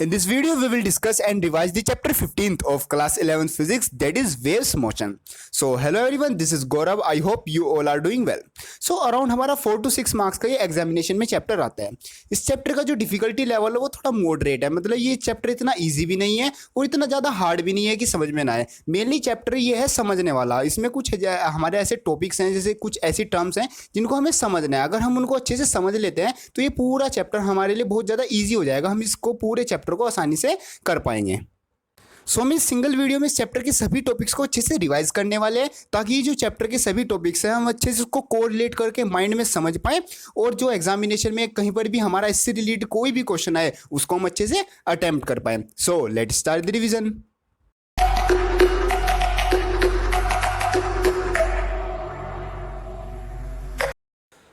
In this video, we will discuss and revise the chapter 15th of class 11th physics, that is waves motion. So hello everyone, this is Gaurav. I hope you all are doing well. So around हमारा 4 to 6 marks का ये examination में chapter आता है. इस chapter का जो difficulty level है वो थोड़ा मॉडरेट है. मतलब ये चैप्टर इतना ईजी भी नहीं है और इतना ज़्यादा हार्ड भी नहीं है कि समझ में ना आए. मेनली चैप्टर ये है समझने वाला. इसमें कुछ हमारे ऐसे टॉपिक्स हैं, जैसे कुछ ऐसी टर्म्स हैं जिनको हमें समझना है. अगर हम उनको अच्छे से समझ लेते हैं तो ये पूरा चैप्टर हमारे लिए बहुत ज़्यादा ईजी हो जाएगा. हम इसको पूरे चैप्टर को आसानी से कर पाएंगे. सो हम इस सिंगल वीडियो में इस चैप्टर के सभी टॉपिक्स को अच्छे से रिवाइज करने वाले हैं, ताकि ये जो चैप्टर के सभी टॉपिक्स हैं हम अच्छे से उसको कोरिलेट करके माइंड में समझ पाएं और जो एग्जामिनेशन में कहीं पर भी हमारा इससे रिलेटेड कोई भी क्वेश्चन आए उसको हम अच्छे से अटेम्प्ट कर पाएं. So let's start the revision.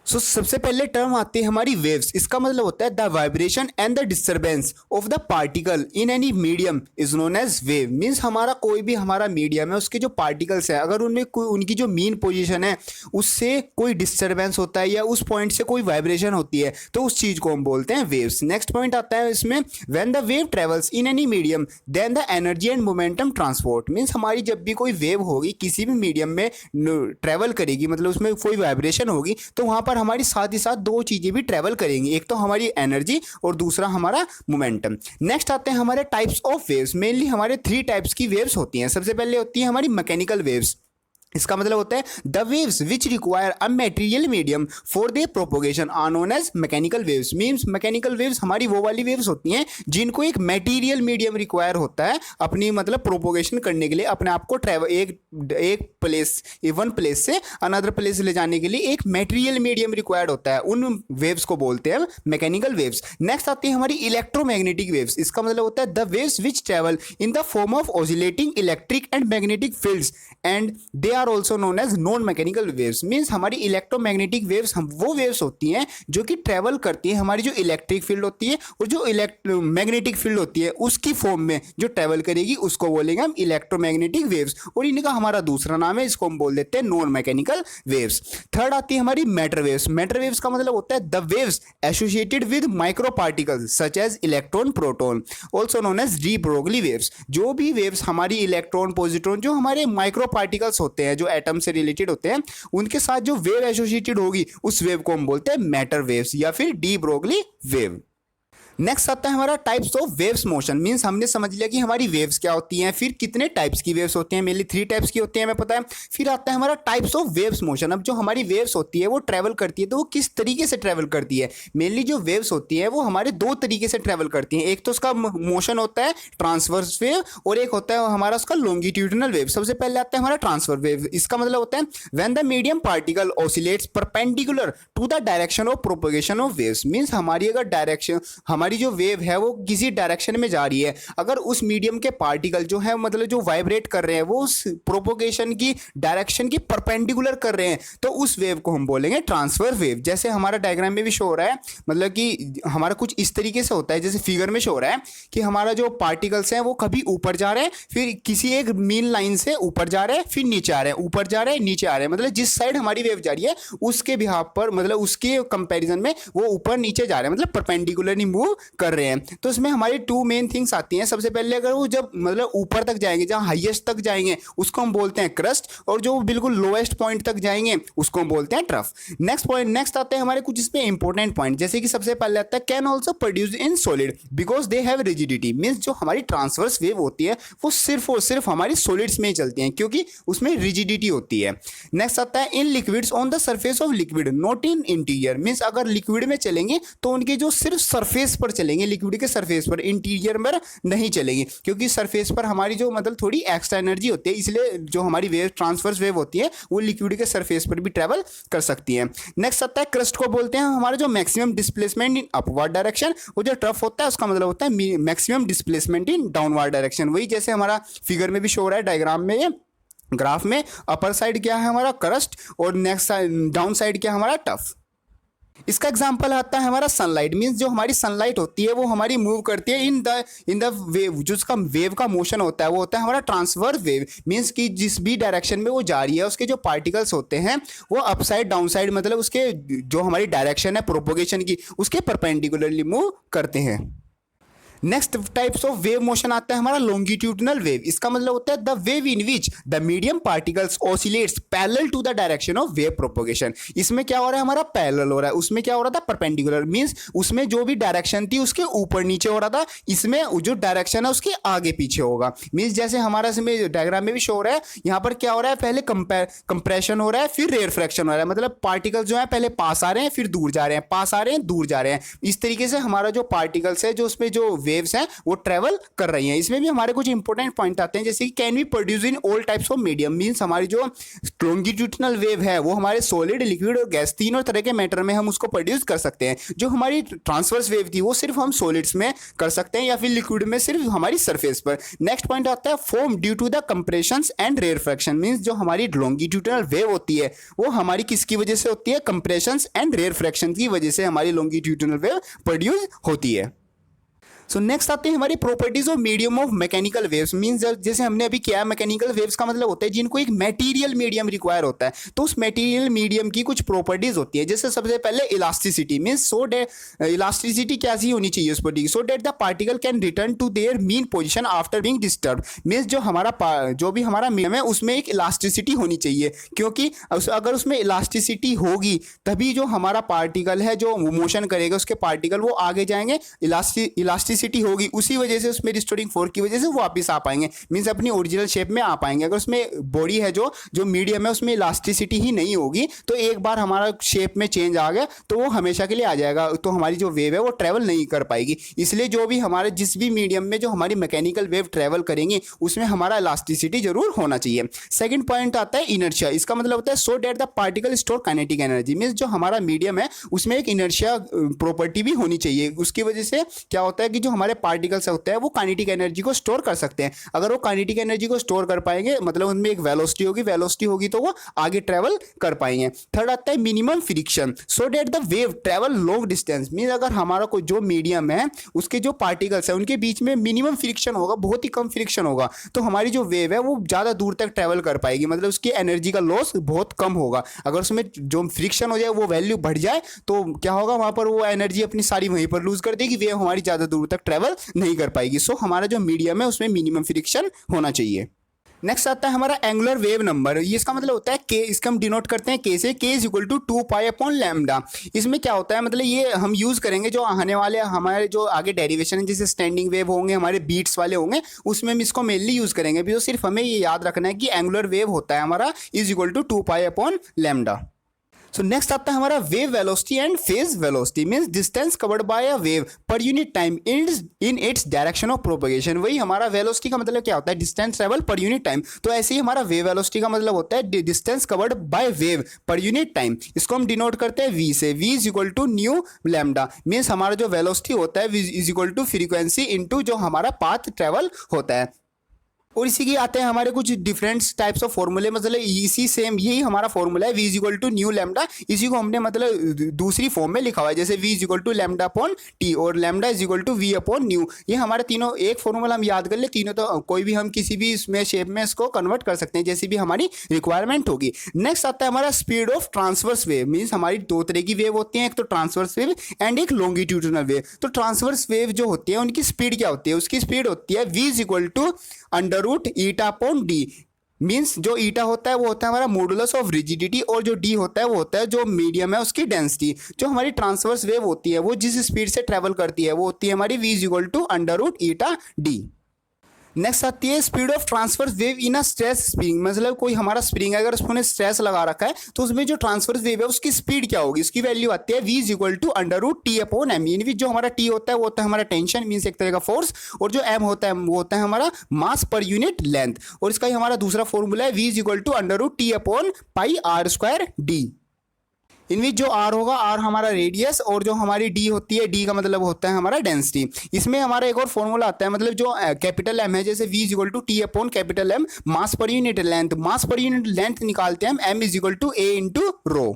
So सबसे पहले टर्म आती है हमारी वेव्स. इसका मतलब होता है the vibration and the disturbance of the particle in any medium is known as wave. Means हमारा कोई भी हमारा मीडियम है, उसके जो पार्टिकल्स हैं, अगर उनमें कोई उनकी जो मीन पोजीशन है उससे कोई डिस्टर्बेंस होता है या उस पॉइंट से कोई वाइब्रेशन होती है तो उस चीज़ को हम बोलते हैं वेव्स. नेक्स्ट पॉइंट आता है इसमें when the wave travels in any medium then the energy and momentum transport. Means हमारी जब भी कोई वेव होगी किसी भी मीडियम में ट्रेवल करेगी, मतलब उसमें कोई वाइब्रेशन होगी, तो वहाँ पर हमारी साथ ही साथ दो चीजें भी ट्रेवल करेंगी. एक तो हमारी एनर्जी और दूसरा हमारा मोमेंटम. नेक्स्ट आते हैं हमारे टाइप्स ऑफ वेव्स. मेनली हमारे 3 टाइप्स की वेव्स होती हैं. सबसे पहले होती है हमारी मैकेनिकल वेव्स. इसका मतलब होता है the waves which require a material medium for their propagation are known as mechanical waves. Means mechanical waves हमारी वो वाली वेव्स होती हैं जिनको एक मेटीरियल मीडियम रिक्वायर होता है अपनी मतलब प्रोपोगेशन करने के लिए, अपने आप को ट्रैवल एक प्लेस वन प्लेस से अनदर प्लेस ले जाने के लिए एक मेटीरियल मीडियम रिक्वायर्ड होता है. उन वेव्स को बोलते हैं मैकेनिकल वेव्स. नेक्स्ट आती है हमारी इलेक्ट्रोमैग्नेटिक वेव्स. इसका मतलब होता है the waves which travel in the form of oscillating electric and magnetic fields and they are also known as non mechanical waves. Means हमारी इलेक्ट्रोमैग्नेटिक वेव्स हम वो वेव्स होती हैं जो कि ट्रेवल करती हैं हमारी जो इलेक्ट्रिक फील्ड होती है और जो मैग्नेटिक फील्ड होती है उसकी फॉर्म में जो ट्रेवल करेगी उसको बोलेंगे हम इलेक्ट्रोमैग्नेटिक वेव्स. और इनका हमारा दूसरा नाम है, इसको हम बोल देते हैं नॉन मैकेनिकल वेव्स. थर्ड आती है हमारी मैटर वेव्स. मैटर वेव्स का मतलब होता है the waves associated with micro particles such as electron proton also known as de Broglie waves. जो भी वेव्स हमारी इलेक्ट्रॉन पॉजिट्रॉन जो हमारे माइक्रो पार्टिकल्स होते हैं जो एटम से रिलेटेड होते हैं उनके साथ जो वेव एसोसिएटेड होगी उस वेव को हम बोलते हैं मैटर वेव्स या फिर डी ब्रोगली वेव. नेक्स्ट आता है हमारा types of waves motion. Means हमने समझ लिया कि हमारी वेव्स क्या होती हैं, फिर कितने टाइप्स की वेव्स होती हैं. मेनली 3 टाइप्स की होती हैं हमें पता है. फिर आता है हमारा टाइप्स ऑफ वेव्स मोशन. अब जो हमारी वेव्स होती है वो ट्रेवल करती है तो वो किस तरीके से ट्रेवल करती है. मेनली जो वेव्स होती है वो हमारे 2 तरीके से ट्रेवल करती हैं. एक तो उसका मोशन होता है ट्रांसवर्स वेव और एक होता है हमारा उसका लॉन्गिट्यूडिनल वेव. सबसे पहले आता है हमारा ट्रांसफर वेव. इसका मतलब होता है when the medium particle oscillates perpendicular to the direction of propagation of waves. Means हमारी अगर डायरेक्शन हमारी जो वेव है वो किसी डायरेक्शन में जा रही है, अगर उस मीडियम के पार्टिकल जो है मतलब जो वाइब्रेट कर रहे हैं वो उस प्रोपोगेशन की डायरेक्शन की परपेंडिकुलर कर रहे हैं तो उस वेव को हम बोलेंगे ट्रांसफर वेव. जैसे हमारा डायग्राम में भी शो हो रहा है, मतलब कि हमारा कुछ इस तरीके से होता है जैसे फिगर में शो हो रहा है कि हमारा जो पार्टिकल्स हैं वो कभी ऊपर जा रहे हैं, फिर किसी एक मीन लाइन से ऊपर जा रहे हैं, फिर नीचे आ रहे हैं, ऊपर जा रहे हैं, नीचे आ रहे हैं. मतलब जिस साइड हमारी वेव जा रही है उसके बिहाफ पर, मतलब उसके कंपेरिजन में वो ऊपर नीचे जा रहे हैं, मतलब परपेंडिकुलरली मूव कर रहे हैं. तो इसमें हमारी 2 मेन थिंग्स आती हैं. सबसे पहले अगर वो जब मतलब ऊपर तक जाएंगे, जहां हाईएस्ट तक जाएंगे उसको हम बोलते हैं क्रस्ट, और जो बिल्कुल लोएस्ट पॉइंट तक जाएंगे उसको हम बोलते हैं ट्रफ. नेक्स्ट आते हैं हमारे कुछ इसमें इंपॉर्टेंट पॉइंट, जैसे कि सबसे पहले आता है can also produce in solid because they have rigidity. Means जो हमारी ट्रांसवर्स वेव होती है वो सिर्फ और सिर्फ हमारी सॉलिड्स में ही चलती हैं क्योंकि उसमें रिजिडिटी होती है. नेक्स्ट आता है in liquids on the surface of liquid not in interior. Means अगर लिक्विड में चलेंगे तो उनके जो सिर्फ सरफेस पर चलेंगे, लिक्विड के सरफेस पर, इंटीरियर में नहीं चलेंगे क्योंकि सरफेस पर हमारी जो मतलब थोड़ी एक्स्ट्रा एनर्जी होती है, इसलिए जो हमारी वेव ट्रांसवर्स वेव होती है वो लिक्विड के सरफेस पर भी ट्रेवल कर सकती है. नेक्स्ट आता है क्रस्ट को बोलते हैं हमारा जो maximum displacement in upward direction, और जो ट्रफ होता है उसका मतलब होता है maximum displacement in downward direction. वही जैसे हमारा फिगर में भी शो हो रहा है डायग्राम में, ये ग्राफ में अपर साइड क्या है हमारा क्रस्ट और नेक्स्ट डाउन साइड क्या है हमारा टफ. इसका एग्जाम्पल आता है हमारा सनलाइट. मीन्स जो हमारी सनलाइट होती है वो हमारी मूव करती है इन द वेव. जो उसका वेव का मोशन होता है वो होता है हमारा ट्रांसवर्स वेव. मीन्स कि जिस भी डायरेक्शन में वो जा रही है उसके जो पार्टिकल्स होते हैं वो अपसाइड डाउन साइड, मतलब उसके जो हमारी डायरेक्शन है प्रोपोगेशन की उसके परपेंडिकुलरली मूव करते हैं. Next types of wave motion आता है हमारा लॉन्गिट्यूडिनल वेव। इसका मतलब होता है the wave in which the medium particles oscillates parallel to the direction of wave propagation. इसमें क्या हो रहा है हमारा पैरेलल हो रहा है, उसमें क्या हो रहा था परपेंडिकुलर, मींस उसमें जो भी डायरेक्शन थी उसके ऊपर नीचे हो रहा था, इसमें जो डायरेक्शन है उसके आगे पीछे होगा। मींस जैसे हमारा इसमें डायग्राम में भी शो हो रहा है, यहाँ पर क्या हो रहा है पहले कंप्रेशन हो रहा है फिर रेयरफ्रैक्शन हो रहा है, मतलब पार्टिकल जो है पहले पास आ रहे हैं फिर दूर जा रहे हैं, पास आ रहे हैं दूर जा रहे हैं। इस तरीके से हमारा जो पार्टिकल्स है जो उसमें जो वेव्स हैं वो ट्रेवल कर रही हैं। इसमें भी हमारे कुछ इंपॉर्टेंट पॉइंट आते हैं, जैसे कि can be produce in all types of medium. Means हमारी जो लॉन्गिट्यूडिनल वेव है वो हमारे सॉलिड, लिक्विड और गैस तीनों तरह के मैटर में हम उसको प्रोड्यूस कर सकते हैं। जो हमारी ट्रांसवर्स वेव थी वो सिर्फ हम सॉलिड्स में कर सकते हैं या फिर लिक्विड में सिर्फ हमारी सरफेस पर। नेक्स्ट पॉइंट आता है form due to the compressions and rarefaction. Means जो हमारी लॉन्गिट्यूडिनल वेव होती है वो हमारी किसकी वजह से होती है, कंप्रेशंस एंड रेयरफ्रैक्शन की वजह से हमारी लॉन्गिट्यूडिनल वेव प्रोड्यूस होती है। सो नेक्स्ट आते हैं हमारी properties of medium of mechanical waves. Means जैसे हमने अभी किया, मैकेनिकल वेव्स का मतलब होता है जिनको एक मटेरियल मीडियम रिक्वायर होता है, तो उस मटेरियल मीडियम की कुछ प्रॉपर्टीज होती है। जैसे सबसे पहले elasticity, means so that elasticity कैसी होनी चाहिए उस पर, so that the particle can return to their mean position after being disturb. Means जो भी हमारा मीडियम है उसमें एक इलास्टिसिटी होनी चाहिए, क्योंकि अगर उसमें इलास्टिसिटी होगी तभी जो हमारा पार्टिकल है जो मोशन करेगा उसके पार्टिकल वो आगे जाएंगे, इलास्टिसिटी होगी उसी वजह से उसमें रिस्टोरिंग फोर्स की वजह से वो वापस आ पाएंगे, मींस अपनी ओरिजिनल शेप में आ पाएंगे। अगर उसमें बॉडी है जो मीडियम है उसमें इलास्टिसिटी ही नहीं होगी तो एक बार हमारा शेप में चेंज आ गया तो वो हमेशा के लिए आ जाएगा, तो हमारी जो वेव है वो ट्रेवल नहीं कर पाएगी। इसलिए जो भी हमारे जिस भी मीडियम में जो हमारी मैकेनिकल वेव ट्रेवल करेंगी उसमें हमारा इलास्टिसिटी जरूर होना चाहिए। सेकंड पॉइंट आता है इनर्शिया। इसका मतलब होता है so that the particle store kinetic energy. Means जो हमारा मीडियम है उसमें एक इनर्शिया प्रॉपर्टी भी होनी चाहिए, उसकी वजह से क्या होता है कि जो हमारे पार्टिकल्स होते हैं वो काइनेटिक एनर्जी को स्टोर कर सकते हैं। अगर वो काइनेटिक एनर्जी को स्टोर कर पाएंगे मतलब उनमें एक वेलोसिटी होगी तो वो आगे ट्रेवल कर पाएंगे। थर्ड आता है minimum friction, so that the wave travel long distance. Means अगर हमारा कोई जो मीडियम है उसके जो पार्टिकल्स है उनके बीच में मिनिमम फ्रिक्शन होगा, बहुत ही कम फ्रिक्शन होगा, तो हमारी जो वेव है वो ज़्यादा दूर तक ट्रेवल कर पाएगी, मतलब उसकी एनर्जी का लॉस बहुत कम होगा। अगर उसमें जो फ्रिक्शन हो जाए वो वैल्यू बढ़ जाए तो क्या होगा, वहाँ पर वो एनर्जी अपनी सारी वहीं पर लूज कर देगी, वेव हमारी ज़्यादा दूर तक ट्रेवल नहीं कर पाएगी। सो हमारा जो मीडियम है उसमें मिनिमम फ्रिक्शन होना चाहिए। नेक्स्ट आता है हमारा एंगुलर वेव नंबर। ये इसका मतलब होता है के, इसका हम डिनोट करते हैं के से, के इज इक्वल टू 2π/λ। इसमें क्या होता है, मतलब ये हम यूज करेंगे जो आने वाले हमारे जो आगे डेरिवेशन है, जैसे स्टैंडिंग वेव होंगे, हमारे बीट्स वाले होंगे, उसमें हम इसको मेनली यूज करेंगे। अभी तो सिर्फ हमें ये याद रखना है कि एंगुलर वेव होता है हमारा is equal to 2π/λ। So next आता है हमारा wave velocity and phase velocity. Means distance covered by a wave per unit time in its direction of propagation. वही हमारा वेलोसिटी का मतलब क्या होता है, distance travel per unit time. तो ऐसे ही हमारा वेव वेलोसिटी का मतलब होता है distance covered by wave per unit time. इसको हम डिनोट करते हैं v से, v is equal to nu lambda. Means हमारा जो वेलोसिटी होता है v is equal to frequency into जो हमारा पाथ ट्रेवल होता है। और इसी की आते हैं हमारे कुछ डिफरेंट टाइप्स ऑफ फॉर्मूले, मतलब इसी सेम यही हमारा फॉर्मूला है v is equal to nu lambda. इसी को हमने मतलब दूसरी फॉर्म में लिखा हुआ है, जैसे v is equal to lambda upon T और lambda is equal to v upon nu. ये हमारे तीनों एक फॉर्मूला हम याद कर ले, तीनों तो कोई भी हम किसी भी इसमें शेप में इसको कन्वर्ट कर सकते हैं जैसी भी हमारी रिक्वायरमेंट होगी। नेक्स्ट आता है हमारा speed of transverse wave. Means हमारी दो तरह की वेव होती है, एक तो ट्रांसवर्स वेव एंड एक लॉन्गिट्यूडिनल वेव। तो ट्रांसवर्स वेव जो होती है उनकी स्पीड क्या होती है, उसकी स्पीड होती है v is equal to under root eta upon D. Means जो ईटा होता है वो होता है हमारा मॉडुलस ऑफ रिजिडिटी और जो डी होता है वो होता है जो मीडियम है उसकी डेंसिटी। जो हमारी ट्रांसवर्स वेव होती है वो जिस स्पीड से ट्रेवल करती है वो होती है हमारी v is equal to under root eta d. Next आती है speed of transfer wave in a stress spring. मतलब कोई हमारा स्प्रिंग है, अगर उसने स्ट्रेस लगा रखा है तो उसमें जो ट्रांसफर वेव है उसकी स्पीड क्या होगी, उसकी वैल्यू आती है v is equal to under root T upon m. यानी जो हमारा टी होता है वो होता है हमारा टेंशन, मीन्स एक तरह का फोर्स, और जो m होता है वो होता है हमारा मास पर यूनिट लेंथ। और इसका ही हमारा दूसरा फॉर्मूला है v is equal to under root T upon pi r square d. इनमें जो r होगा, r हमारा रेडियस, और जो हमारी d होती है, d का मतलब होता है हमारा डेंसिटी। इसमें हमारा एक और फॉर्मूला आता है, मतलब जो कैपिटल M है, जैसे v is equal to T upon capital M mass per unit length. Mass per unit length निकालते हैं हम m is equal to a into rho.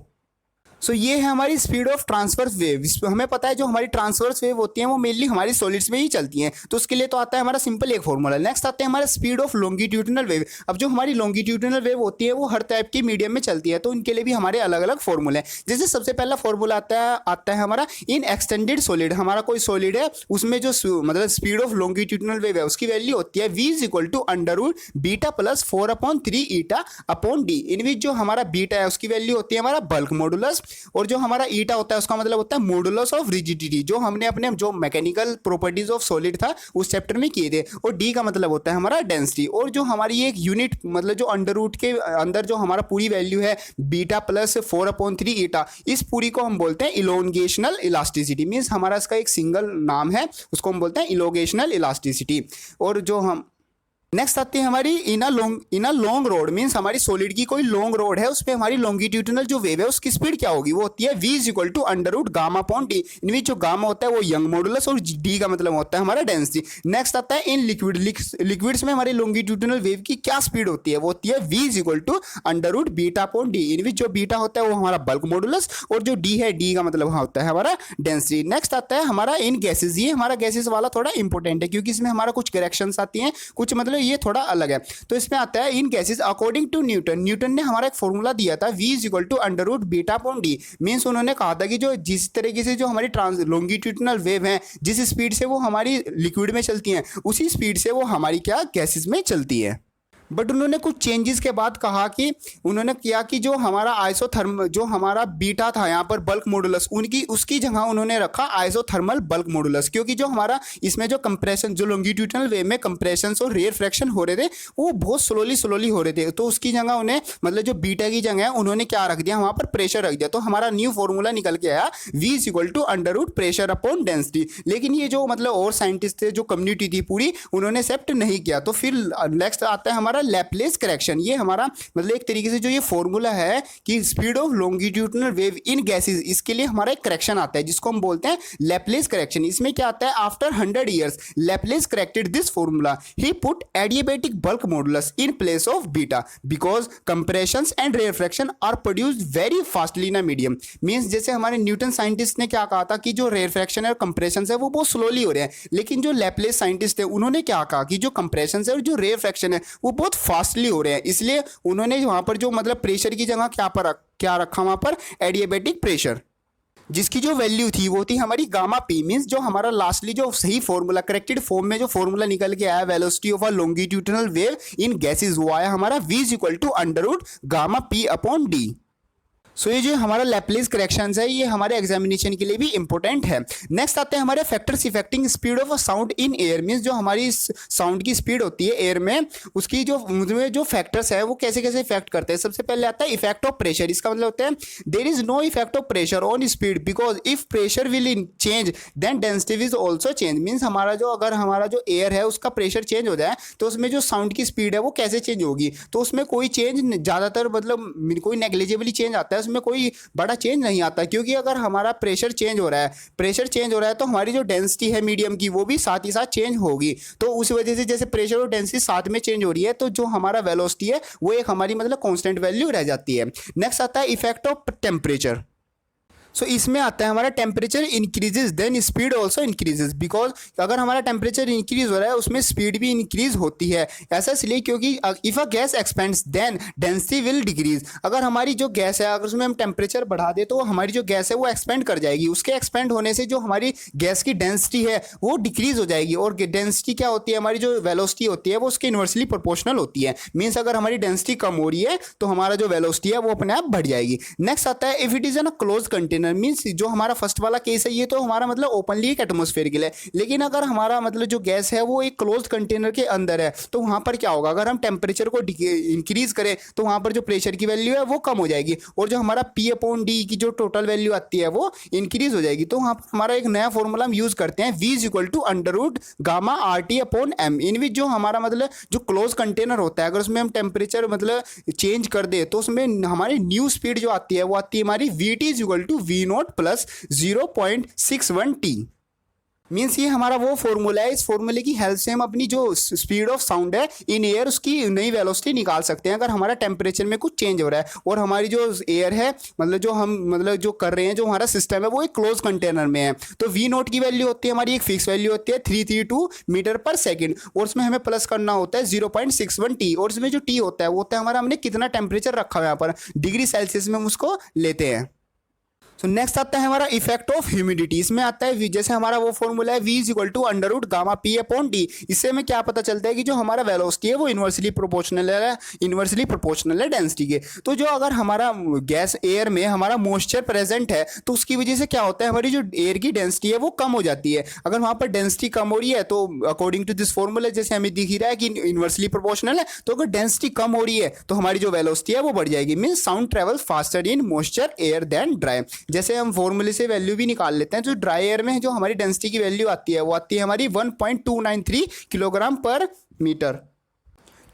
So ये है हमारी स्पीड ऑफ ट्रांसवर्स वेव। हमें पता है जो हमारी ट्रांसवर्स वेव होती हैं वो मेनली हमारी सॉलिड्स में ही चलती हैं, तो उसके लिए तो आता है हमारा सिंपल एक फॉर्मूला। नेक्स्ट आते हैं हमारा स्पीड ऑफ लॉन्गिट्यूडिनल वेव। अब जो हमारी लॉन्गिट्यूडिनल वेव होती है वो हर टाइप की मीडियम में चलती है, तो इनके लिए भी हमारे अलग अलग फॉर्मूले हैं। जैसे सबसे पहला फॉर्मूला आता है हमारा इन एक्सटेंडेड सॉलिड। हमारा कोई सॉलिड है उसमें जो मतलब स्पीड ऑफ लॉन्गिट्यूडिनल वेव है उसकी वैल्यू होती है v is equal to under root beta plus 4/3 eta upon D. In which जो हमारा बीटा है उसकी वैल्यू होती है हमारा बल्क मॉडुलस, और जो हमारा ईटा होता है उसका मतलब होता है मॉडुलस ऑफ रिजिडिटी, जो हमने अपने जो मैकेनिकल प्रॉपर्टीज ऑफ सॉलिड था उस चैप्टर में किए थे। और डी का मतलब होता है हमारा डेंसिटी। और जो हमारी एक यूनिट मतलब जो अंडर रूट के अंदर जो हमारा पूरी वैल्यू है बीटा प्लस 4/3 ईटा, इस पूरी को हम बोलते हैं इलोंगेशनल इलास्टिसिटी। मीन्स हमारा इसका एक सिंगल नाम है, उसको हम बोलते हैं इलोंगेशनल इलास्टिसिटी। और जो हम नेक्स्ट आती है हमारी इन अ लॉन्ग रोड। मीन्स हमारी सॉलिड की कोई लॉन्ग रोड है उस पर हमारी लॉन्गिट्यूडिनल जो वेव है उसकी स्पीड क्या होगी, वो होती है v is equal to under root gamma upon d. इनमें जो गामा होता है वो यंग मॉडुलस और डी का मतलब होता है हमारा डेंसिटी। नेक्स्ट आता है इन लिक्विड्स में हमारी लॉन्गिट्यूडिनल वेव की क्या स्पीड होती है, वो होती है v is equal to under root beta upon d. इनमें जो बीटा होता है वो हमारा बल्क मॉडुलस और जो डी है डी का मतलब होता है हमारा डेंसिटी। नेक्स्ट आता है हमारा इन गैसेज। ये हमारा गैसेज वाला थोड़ा इंपॉर्टेंट है क्योंकि इसमें हमारा कुछ करेक्शंस आती हैं, कुछ मतलब ये थोड़ा अलग है। तो इसमें आता है in gases according to Newton. Newton ने हमारा एक फॉर्मूला दिया था v is equal to under root beta upon D. Means उन्होंने कहा था कि जो जिस तरीके से जो हमारी लॉन्गिट्यूडिनल वेव है जिस स्पीड से वो हमारी लिक्विड में चलती हैं उसी स्पीड से वो हमारी क्या गैसेस में चलती है। बट उन्होंने कुछ चेंजेस के बाद कहा कि उन्होंने किया कि जो हमारा आइसोथर्मल जो हमारा बीटा था यहाँ पर बल्क मॉडुलस उनकी उसकी जगह उन्होंने रखा आइसोथर्मल बल्क मॉडुलस, क्योंकि जो हमारा इसमें जो कंप्रेशन जो लॉन्गिट्यूडिनल वेव में कंप्रेशन और रेयर फ्रैक्शन हो रहे थे वो बहुत स्लोली हो रहे थे, तो उसकी जगह उन्हें मतलब जो बीटा की जगह है उन्होंने क्या रख दिया वहाँ पर प्रेशर रख दिया। तो हमारा न्यू फॉर्मूला निकल के आया v is equal to under root pressure upon density. लेकिन ये जो मतलब और साइंटिस्ट थे जो कम्युनिटी थी पूरी उन्होंने एक्सेप्ट नहीं किया। तो फिर नेक्स्ट आता है हमारा लैप्लेस करेक्शन। ये हमारा मतलब एक तरीके से जो ये फॉर्मूला है कि speed of longitudinal wave in gases, इसके लिए हमारा एक करेक्शन आता है जिसको हम बोलते हैं लैप्लेस करेक्शन। इसमें क्या आता है after 100 years Laplace corrected this formula, he put adiabatic bulk modulus in place of beta because compressions and rarefaction are produced very fastly in a medium. Means जैसे हमारे न्यूटन साइंटिस्ट ने क्या कहा था कि जो रेयरफ्रैक्शन है और कंप्रेशन है वो बहुत स्लोली हो रहे हैं, लेकिन जो लैप्लेस साइंटिस्ट है उन्होंने क्या कहा कि जो कंप्रेशन है और जो रेयरफ्रैक्शन है वो बहुत फास्टली हो रहे हैं। इसलिए उन्होंने वहां पर जो मतलब प्रेशर की जगह क्या रखा वहां पर एडियाबेटिक प्रेशर, जिसकी जो वैल्यू थी वो थी हमारी गामा पी। मींस जो हमारा लास्टली जो सही फॉर्मूला करेक्टेड फॉर्म में जो फॉर्मूला निकल के आया velocity of a longitudinal wave in gases वो आया हमारा v is equal to under root gamma P upon D. So ये जो हमारा लैप्लेस करेक्शंस है ये हमारे एग्जामिनेशन के लिए भी इंपॉर्टेंट है। नेक्स्ट आते हैं हमारे factors affecting speed of a sound in air. Means जो हमारी साउंड की स्पीड होती है एयर में उसकी जो फैक्टर्स है वो कैसे कैसे इफेक्ट करते हैं। सबसे पहले आता है इफेक्ट ऑफ प्रेशर। इसका मतलब होता है there is no effect of pressure on speed because if pressure will change then density will also change. Means हमारा जो अगर हमारा जो एयर है उसका प्रेशर चेंज हो जाए तो उसमें जो साउंड की स्पीड है वो कैसे चेंज होगी, तो उसमें कोई चेंज ज़्यादातर मतलब कोई नेग्लिजिबली चेंज आता है, उसमें कोई बड़ा चेंज नहीं आता। क्योंकि अगर हमारा प्रेशर चेंज हो रहा है तो हमारी जो डेंसिटी है मीडियम की वो भी साथ ही साथ चेंज होगी। तो उस वजह से जैसे प्रेशर और डेंसिटी साथ में चेंज हो रही है तो जो हमारा वेलोसिटी है वो एक हमारी मतलब कांस्टेंट वैल्यू रह जाती है। नेक्स्ट आता है इफेक्ट ऑफ टेम्परेचर। सो इसमें आता है हमारा temperature increases then speed also increases because अगर हमारा टेम्परेचर इंक्रीज हो रहा है उसमें स्पीड भी इंक्रीज होती है। ऐसा इसलिए क्योंकि if a gas expands then density will decrease. अगर हमारी जो गैस है अगर उसमें हम टेम्परेचर बढ़ा दे तो हमारी जो गैस है वो एक्सपेंड कर जाएगी। उसके एक्सपेंड होने से जो हमारी गैस की डेंसिटी है वो डिक्रीज हो जाएगी। और डेंसिटी क्या होती है हमारी जो वेलोसिटी होती है वो उसके इन्वर्सली प्रोपोर्शनल होती है। मीन्स अगर हमारी डेंसिटी कम हो रही है तो हमारा जो वेलोसिटी है वो अपने आप बढ़ जाएगी। नेक्स्ट आता है if it is an a close container. Means जो हमारा फर्स्ट वाला केस है ये तो हमारा मतलब ओपनली एक एटमॉस्फेयर के लिए, लेकिन अगर हमारा मतलब जो गैस है वो एक क्लोज कंटेनर के अंदर है तो वहां पर क्या होगा, अगर हम टेम्परेचर को इंक्रीज करें तो वहां पर जो प्रेशर की वैल्यू है वो कम हो जाएगी और जो हमारा पी अपॉन डी की जो टोटल वैल्यू आती है वो इंक्रीज हो जाएगी। तो वहां पर हमारा एक नया फॉर्मूला हम यूज करते हैं v is equal to under root gamma R T upon M. In which जो हमारा मतलब जो क्लोज कंटेनर होता है अगर उसमें हम टेम्परेचर मतलब चेंज कर दे तो उसमें हमारी न्यू स्पीड जो आती है वो आती है हमारी v t is equal to v not plus 0.61 t। Means ये हमारा वो फॉर्मूला है, इस फॉर्मूले की हेल्प से हम अपनी जो स्पीड ऑफ साउंड है इन एयर उसकी नई वेलोसिटी निकाल सकते हैं अगर हमारा टेम्परेचर में कुछ चेंज हो रहा है और हमारी जो एयर है मतलब जो हम मतलब जो कर रहे हैं, जो हमारा सिस्टम है वो एक क्लोज कंटेनर में है। तो वी नोट की वैल्यू होती है हमारी एक फिक्स वैल्यू होती है 332 मीटर पर सेकेंड और उसमें हमें प्लस करना होता है 0.61 टी और उसमें जो टी होता है वो होता है हमारा हमने कितना टेम्परेचर रखा हुआ है यहाँ पर डिग्री सेल्सियस में हम उसको लेते हैं। सो नेक्स्ट आता है हमारा इफेक्ट ऑफ ह्यूमिडिटी। इसमें आता है जैसे हमारा वो फॉर्मूला है v is equal to under root gamma P upon T. इससे हमें क्या पता चलता है कि जो हमारा वेलोसिटी है वो इन्वर्सली प्रोपोर्शनल है डेंसिटी के। तो जो अगर हमारा गैस एयर में हमारा मॉइस्चर प्रेजेंट है तो उसकी वजह से क्या होता है हमारी जो एयर की डेंसिटी है वो कम हो जाती है। अगर वहाँ पर डेंसिटी कम हो रही है तो अकॉर्डिंग टू दिस फॉर्मूला जैसे हमें दिख ही रहा है कि इन्वर्सली प्रोपोर्शनल है, तो अगर डेंसिटी कम हो रही है तो हमारी जो वेलोसिटी है वो बढ़ जाएगी। Means sound travel faster in moisture air than dry. जैसे हम फॉर्मूले से वैल्यू भी निकाल लेते हैं, जो ड्राई एयर में जो हमारी डेंसिटी की वैल्यू आती है वो आती है हमारी 1.293 किलोग्राम पर मीटर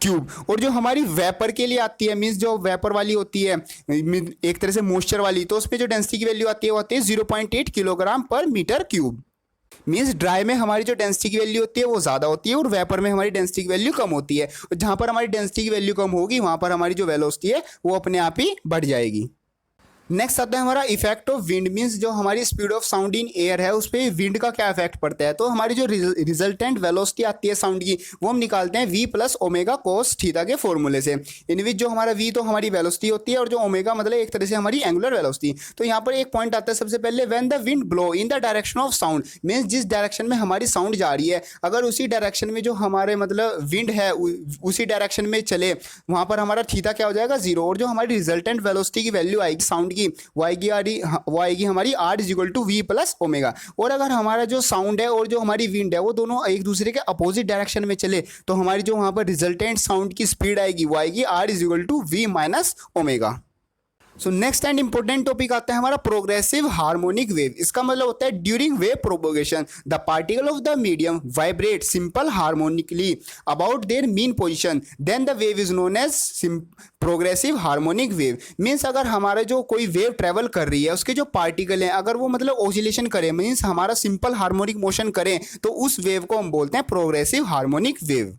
क्यूब। और जो हमारी वेपर के लिए आती है, मीन्स जो वेपर वाली होती है एक तरह से मॉइस्चर वाली, तो उस पर जो डेंसिटी की वैल्यू आती है वो आती है 0.8 किलोग्राम पर मीटर क्यूब। मीन्स ड्राई में हमारी जो डेंसिटी की वैल्यू होती है वो ज़्यादा होती है और वेपर में हमारी डेंसिटी की वैल्यू कम होती है। और जहाँ पर हमारी डेंसिटी की वैल्यू कम होगी वहाँ पर हमारी जो वेलोसिटी है वो अपने आप ही बढ़ जाएगी। नेक्स्ट आता है हमारा इफेक्ट ऑफ विंड। मीन्स जो हमारी speed of sound in air है उस पर विंड का क्या इफेक्ट पड़ता है। तो हमारी जो रिजल्टेंट वेलोसिटी आती है साउंड की वो हम निकालते हैं v plus omega cos theta के फॉर्मूले से। इन विच जो हमारा v तो हमारी वेलोसिटी होती है और जो ओमेगा मतलब एक तरह से हमारी एंगुलर वेलोसिटी। तो यहाँ पर एक पॉइंट आता है सबसे पहले, when the wind blow in the direction of sound. Means जिस डायरेक्शन में हमारी साउंड जा रही है अगर उसी डायरेक्शन में जो हमारे मतलब विंड है उसी डायरेक्शन में चले वहाँ पर हमारा थीटा क्या हो जाएगा 0 और जो हमारी रिजल्टेंट वेलोसिटी की वैल्यू आएगी साउंड की वो आएगी हमारी r is equal to v plus omega. और अगर हमारा जो साउंड है और जो हमारी विंड है वो दोनों एक दूसरे के अपोजिट डायरेक्शन में चले तो हमारी जो वहां पर रिजल्टेंट साउंड की स्पीड आएगी वो आएगी r is equal to v minus omega. So next and important topic आता है हमारा प्रोग्रेसिव हार्मोनिक वेव। इसका मतलब होता है during wave propagation the particle of the medium vibrate simple harmonically about their mean position, then the wave is known as progressive harmonic wave. Means अगर हमारा जो कोई वेव ट्रेवल कर रही है उसके जो पार्टिकल हैं अगर वो मतलब ऑसिलेशन करें मीन्स हमारा सिंपल हार्मोनिक मोशन करें तो उस वेव को हम बोलते हैं प्रोग्रेसिव हार्मोनिक वेव।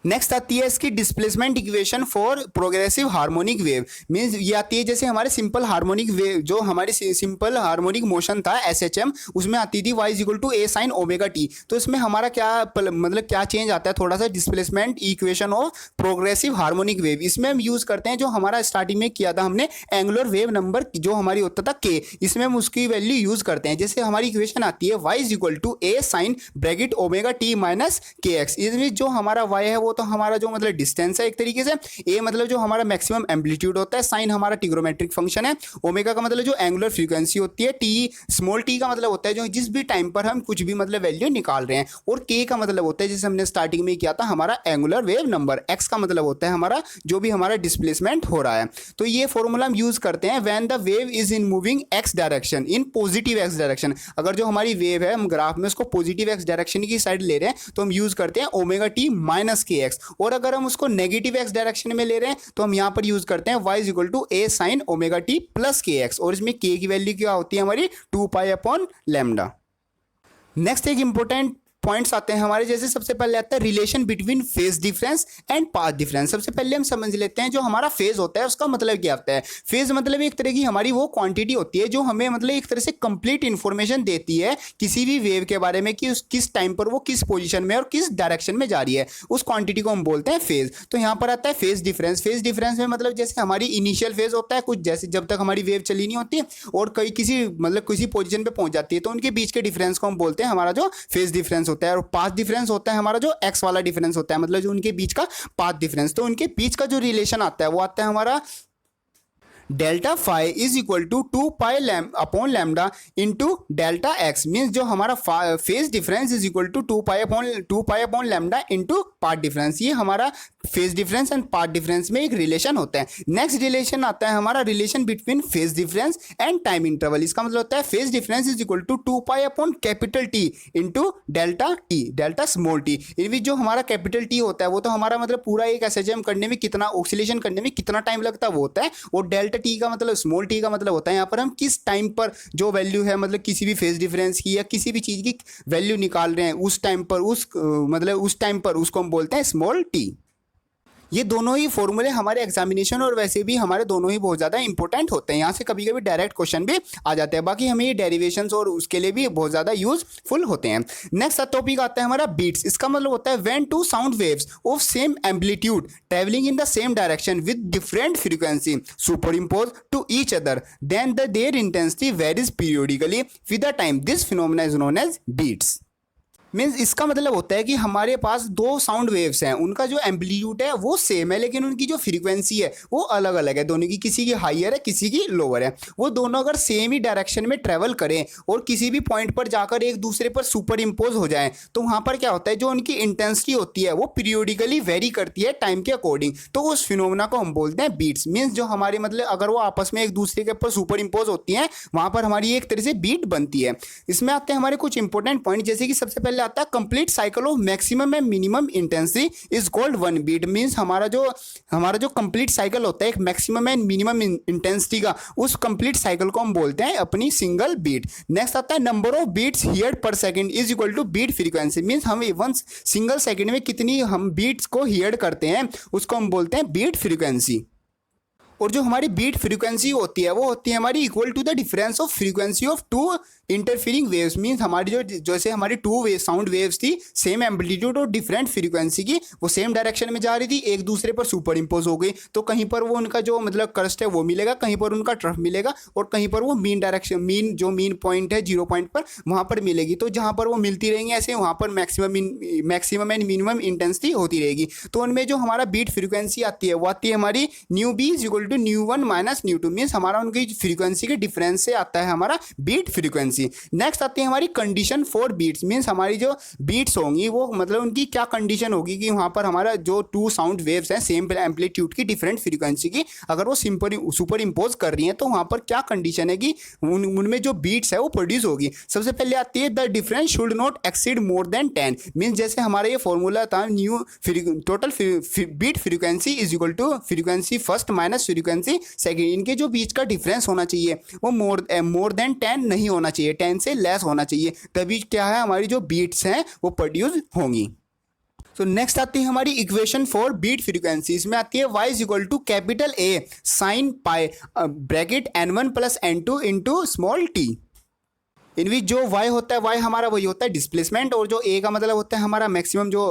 नेक्स्ट आती है इसकी displacement equation for progressive harmonic wave. Means ये आती है जैसे हमारे सिंपल हार्मोनिक वेव जो हमारी सिंपल हार्मोनिक मोशन था SHM उसमें आती थी y is equal to a sine omega t. तो इसमें हमारा क्या मतलब क्या चेंज आता है थोड़ा सा, displacement equation of progressive harmonic wave. इसमें हम यूज करते हैं जो हमारा स्टार्टिंग में किया था हमने एंगुलर वेव नंबर जो हमारी होता था k, इसमें हम उसकी वैल्यू यूज करते हैं। जैसे हमारी इक्वेशन आती है y is equal to a sine bracket omega t minus kx। इसमें जो हमारा y है वो तो हमारा जो मतलब डिस्टेंस है एक तरीके से, a मतलब जो हमारा मैक्सिमम एम्पलीट्यूड होता है, साइन हमारा ट्रिग्नोमेट्रिक फंक्शन है, ओमेगा का मतलब जो एंगुलर फ्रीक्वेंसी होती है, टी स्मॉल टी का मतलब होता है जो जिस भी टाइम पर हम कुछ भी मतलब वैल्यू निकाल रहे हैं, और k का मतलब होता है जैसे हमने स्टार्टिंग में किया था हमारा एंगुलर वेव नंबर, x का मतलब होता है हमारा जो भी हमारा डिस्प्लेसमेंट हो रहा है। तो ये फॉर्मूला हम यूज करते हैं when the wave is in moving x direction in positive x direction. अगर जो हमारी वेव है हम ग्राफ में उसको पॉजिटिव x डायरेक्शन की साइड ले रहे हैं तो हम यूज करते हैं ओमेगा टी माइनस kx, और अगर हम उसको नेगेटिव x डायरेक्शन में ले रहे हैं तो हम यहां पर यूज करते हैं y is equal to a sine omega t plus kx, और इसमें k की वैल्यू क्या होती है हमारी 2 पाई अपॉन लैम्डा। नेक्स्ट एक इंपॉर्टेंट पॉइंट्स आते हैं हमारे, जैसे सबसे पहले आता है relation between phase difference and path difference. सबसे पहले हम समझ लेते हैं जो हमारा फेज होता है उसका मतलब क्या होता है। फेज मतलब एक तरह की हमारी वो क्वांटिटी होती है जो हमें मतलब एक तरह से कंप्लीट इंफॉर्मेशन देती है किसी भी वेव के बारे में कि उस किस टाइम पर वो किस पोजीशन में और किस डायरेक्शन में जा रही है, उस क्वांटिटी को हम बोलते हैं फेज। तो यहाँ पर आता है फेज डिफरेंस। फेज डिफरेंस में मतलब जैसे हमारी इनिशियल फेज होता है कुछ, जैसे जब तक हमारी वेव चली नहीं होती और कई किसी मतलब किसी पोजीशन पे पहुंच जाती है तो उनके बीच के डिफरेंस को हम बोलते हैं हमारा जो फेज डिफरेंस होता है। और पाथ डिफरेंस होता है हमारा जो x वाला डिफरेंस होता है, मतलब जो उनके बीच का पाथ डिफरेंस। तो उनके बीच का जो रिलेशन आता है वो आता है हमारा delta phi is equal to 2 pi upon lambda into delta x. Means जो हमारा phase difference is equal to 2 pi upon lambda into path difference. ये हमारा phase difference and path difference में एक रिलेशन होता है। नेक्स्ट रिलेशन आता है हमारा relation between phase difference and time interval. इसका मतलब होता है phase difference is equal to 2 pi upon capital T into delta t, delta small t. इनमें जो हमारा कैपिटल टी होता है वो तो हमारा मतलब पूरा एक एसएचएम करने में कितना ऑक्सीलेशन करने में कितना टाइम लगता है वो होता है, और डेल्टा टी का मतलब स्मॉल टी का मतलब होता है यहाँ पर हम किस टाइम पर जो वैल्यू है मतलब किसी भी फेज डिफरेंस की या किसी भी चीज़ की वैल्यू निकाल रहे हैं उस टाइम पर मतलब उस टाइम पर उसको हम बोलते हैं स्मॉल टी। ये दोनों ही फॉर्मूले हमारे एग्जामिनेशन और वैसे भी हमारे दोनों ही बहुत ज़्यादा इंपॉर्टेंट होते हैं। यहाँ से कभी कभी डायरेक्ट क्वेश्चन भी आ जाते हैं, बाकी हमें ये डेरिवेशंस और उसके लिए भी बहुत ज़्यादा यूजफुल होते हैं। नेक्स्ट टॉपिक आता है हमारा बीट्स। इसका मतलब होता है when two sound waves of same amplitude travelling in the same direction with different frequency superimpose to each other then the their intensity varies periodically with the time. This phenomena is known as beats. Means इसका मतलब होता है कि हमारे पास दो sound waves हैं, उनका जो एम्पलीट्यूड है वो सेम है लेकिन उनकी जो फ्रीक्वेंसी है वो अलग अलग है दोनों की, किसी की हाइयर है किसी की लोअर है। वो दोनों अगर सेम ही डायरेक्शन में ट्रेवल करें और किसी भी पॉइंट पर जाकर एक दूसरे पर सुपर इम्पोज हो जाएं तो वहाँ पर क्या होता है जो उनकी इंटेंसिटी होती है वो पीरियोडिकली वेरी करती है टाइम के अकॉर्डिंग। तो उस फिनोमेना को हम बोलते हैं बीट्स। मीन्स जो हमारे मतलब अगर वो आपस में एक दूसरे के ऊपर सुपर इम्पोज होती हैं वहाँ पर हमारी एक तरह से बीट बनती है। इसमें आते हैं हमारे कुछ इंपॉर्टेंट पॉइंट, जैसे कि सबसे पहले आता है complete cycle of maximum and minimum intensity is called one beat. Means हमारा जो कंप्लीट साइकिल होता है एक मैक्सिमम एंड मिनिमम इंटेंसिटी का, उस कंप्लीट साइकिल को हम बोलते हैं अपनी सिंगल बीट। नेक्स्ट आता है number of beats heard per second is equal to beat frequency. Means हम वन सिंगल सेकंड में कितनी हम बीट्स को हियर्ड करते हैं उसको हम बोलते हैं बीट फ्रीक्वेंसी। और जो हमारी बीट फ्रीक्वेंसी होती है वो होती है हमारी equal to the difference of frequency of two interfering waves. Means हमारी जो जैसे हमारी टू वेव साउंड वेव्स थी सेम एम्पलीट्यूड और डिफरेंट फ्रीक्वेंसी की, वो सेम डायरेक्शन में जा रही थी, एक दूसरे पर सुपर इम्पोज हो गई तो कहीं पर वो उनका जो मतलब क्रस्ट है वो मिलेगा, कहीं पर उनका ट्रफ मिलेगा और कहीं पर वो मीन डायरेक्शन मीन पॉइंट है 0 पॉइंट पर वहाँ पर मिलेगी। तो जहाँ पर वो मिलती रहेंगी ऐसे वहाँ पर मैक्सिमम एंड मिनिमम इंटेंसिटी होती रहेगी। तो उनमें जो हमारा बीट फ्रीक्वेंसी आती है वो आती है हमारी nu b is equal to nu one minus nu two. Means हमारा उनकी फ्रीक्वेंसी के डिफरेंस से आता है हमारा बीट फ्रीक्वेंसी। नेक्स्ट आती है हमारी कंडीशन फॉर बीट्स। मीन्स हमारी जो बीट्स होंगी वो मतलब उनकी क्या कंडीशन होगी कि वहाँ पर हमारा जो टू साउंड वेव्स हैं सेम एम्पलीट्यूड की डिफरेंट फ्रीक्वेंसी की अगर वो सुपर इम्पोज कर रही हैं तो वहाँ पर क्या कंडीशन है कि उनमें जो बीट्स है वो प्रोड्यूस होगी। सबसे पहले आती है the difference should not exceed more than 10। Means जैसे हमारा ये फॉर्मूला था nu total beat frequency is equal to frequency first minus frequency second. इनके जो बीच का डिफरेंस होना चाहिए वो मोर देन 10 नहीं होना चाहिए, 10 से लेस होना चाहिए, तभी क्या है हमारी जो बीट्स हैं वो प्रोड्यूस होंगी। तो नेक्स्ट आती है हमारी इक्वेशन फॉर बीट फ्रीक्वेंसी। इसमें आती है y is equal to capital A sine pi bracket n1 plus n2 into small t। इनमें जो y होता है y हमारा वही होता है डिस्प्लेसमेंट, और जो a का मतलब होता है हमारा मैक्सिमम जो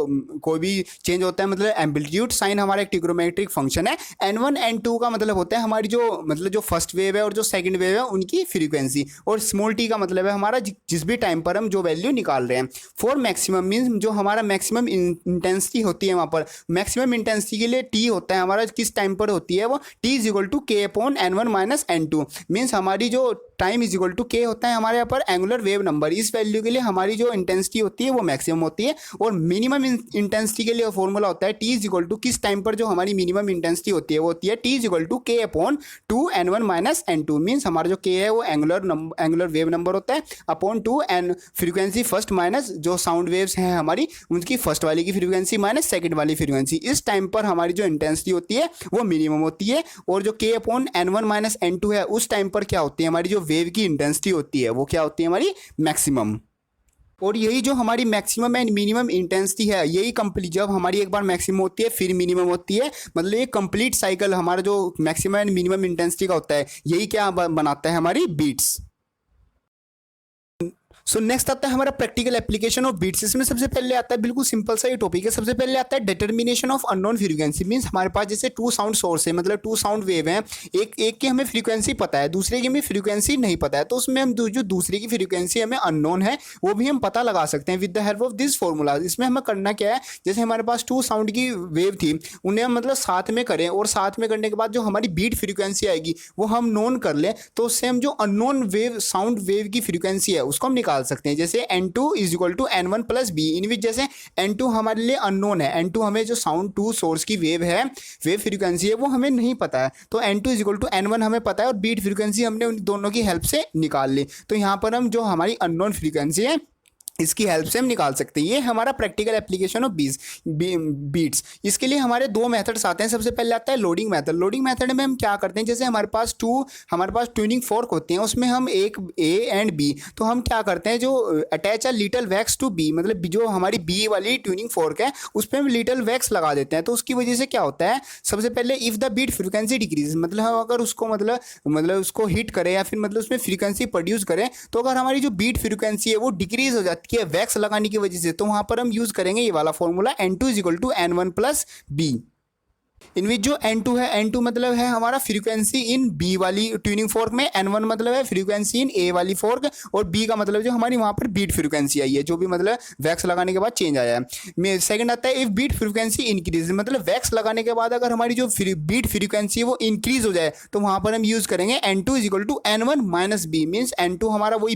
कोई भी चेंज होता है मतलब एम्पलीट्यूड। साइन हमारा एक ट्रिग्नोमेट्रिक फंक्शन है। n1 n2 का मतलब होता है हमारी जो फर्स्ट वेव है और जो सेकंड वेव है उनकी फ्रीक्वेंसी, और स्मॉल t का मतलब है हमारा जिस भी टाइम पर हम जो वैल्यू निकाल रहे हैं। फॉर मैक्सिमम मीन्स जो हमारा मैक्सिमम इंटेंसिटी होती है वहाँ पर मैक्सिमम इंटेंसिटी के लिए t होता है हमारा किस टाइम पर होती है वो t is equal to k upon n1 minus n2। Means हमारी जो time is equal to k होता है हमारे यहाँ पर एंगुलर वेव नंबर। इस वैल्यू के लिए हमारी जो इंटेंसिटी होती है वो मैक्सिमम होती है, और मिनिमम इंटेंसिटी के लिए फॉर्मूला होता है t इज इक्वल टू किस टाइम पर जो हमारी मिनिमम इंटेंसिटी होती है वो होती है t is equal to k upon 2n1 minus n2। Means हमारा जो k है वो एंगुलर वेव नंबर होता है upon 2n frequency first minus जो साउंड वेव्स हैं हमारी उनकी फर्स्ट वाली की फ्रीक्वेंसी माइनस सेकंड वाली फ्रीक्वेंसी। इस टाइम पर हमारी जो इंटेंसिटी होती है वो मिनिमम होती है, और जो k upon n1 minus n2 है उस टाइम पर क्या होती है हमारी जो वेव की इंटेंसिटी होती है वो क्या होती है हमारी मैक्सिमम। और यही जो हमारी मैक्सिमम एंड मिनिमम इंटेंसिटी है यही कंप्लीट जब हमारी एक बार मैक्सिमम होती है फिर मिनिमम होती है, मतलब ये कंप्लीट साइकिल हमारा जो मैक्सिमम एंड मिनिमम इंटेंसिटी का होता है यही क्या बनाता है हमारी बीट्स। सो नेक्स्ट आता है हमारा प्रैक्टिकल एप्लीकेशन ऑफ बीट्स। इसमें सबसे पहले आता है बिल्कुल सिंपल सा ये टॉपिक है। सबसे पहले आता है determination of unknown frequency. Means हमारे पास जैसे टू साउंड सोर्स है मतलब टू साउंड वेव हैं, एक की हमें फ्रीक्वेंसी पता है दूसरे की हमें फ्रीक्वेंसी नहीं पता है, तो उसमें हम जो दूसरे की फ्रीक्वेंसी हमें अननोन है वो भी हम पता लगा सकते हैं with the help of this formula. इसमें हमें करना क्या है, जैसे हमारे पास टू साउंड की वेव थी उन्हें हम मतलब साथ में करें, और साथ में करने के बाद जो हमारी बीट फ्रीक्वेंसी आएगी वो हम नोन कर लें, तो उससे हम जो अननोन वेव साउंड वेव की फ्रीक्वेंसी है उसको हम निकाल निकाल सकते हैं, जैसे N2 is equal to N1 plus B, in which जैसे N2 हमारे लिए अननोन है, N2 हमें जो साउंड टू सोर्स की वेव है, वेव फ्रीक्वेंसी है, वो हमें नहीं पता है, तो N2 is equal to N1 हमें पता है और बीट फ्रीक्वेंसी हमने उन दोनों की हेल्प से निकाल ली। तो यहाँ पर हम जो हमारी अननोन फ्रीक्वेंसी है इसकी हेल्प से हम निकाल सकते हैं। ये हमारा प्रैक्टिकल एप्लीकेशन ऑफ बीट्स। इसके लिए हमारे दो मेथड्स आते हैं। सबसे पहले आता है लोडिंग मेथड। लोडिंग मेथड में हम क्या करते हैं, जैसे हमारे पास ट्यूनिंग फोर्क होते हैं, उसमें हम एक ए एंड बी, तो हम क्या करते हैं, जो attach a little wax to B, मतलब जो हमारी बी वाली ट्यूनिंग फोर्क है उस पर हम लिटिल वैक्स लगा देते हैं। तो उसकी वजह से क्या होता है, सबसे पहले if the beat frequency decrease, मतलब हम अगर उसको मतलब उसको हिट करें या फिर मतलब उसमें फ्रीक्वेंसी प्रोड्यूस करें, तो अगर हमारी जो बीट फ्रीक्वेंसी है वो डिक्रीज हो जाती है वैक्स लगाने की वजह से, तो वहां पर हम यूज करेंगे ये वाला formula N2 is equal to N1 plus b, इनमें जो N2 है, N2 मतलब है हमारा फ्रीक्वेंसी इन B वाली ट्यूनिंग फोर्क में, N1 मतलब है फ्रीक्वेंसी इन A वाली फोर्क, और B का मतलब जो हमारी वहाँ पर बीट फ्रीक्वेंसी आई है, जो भी मतलब वैक्स लगाने के बाद चेंज आया है। सेकंड आता है इफ बीट फ्रीक्वेंसी इंक्रीज, मतलब वैक्स लगाने के बाद अगर हमारी जो बीट फ्रीक्वेंसी है वो इंक्रीज हो जाए, तो वहाँ पर हम यूज करेंगे N2 is equal to N1 minus b, means N2 हमारा वही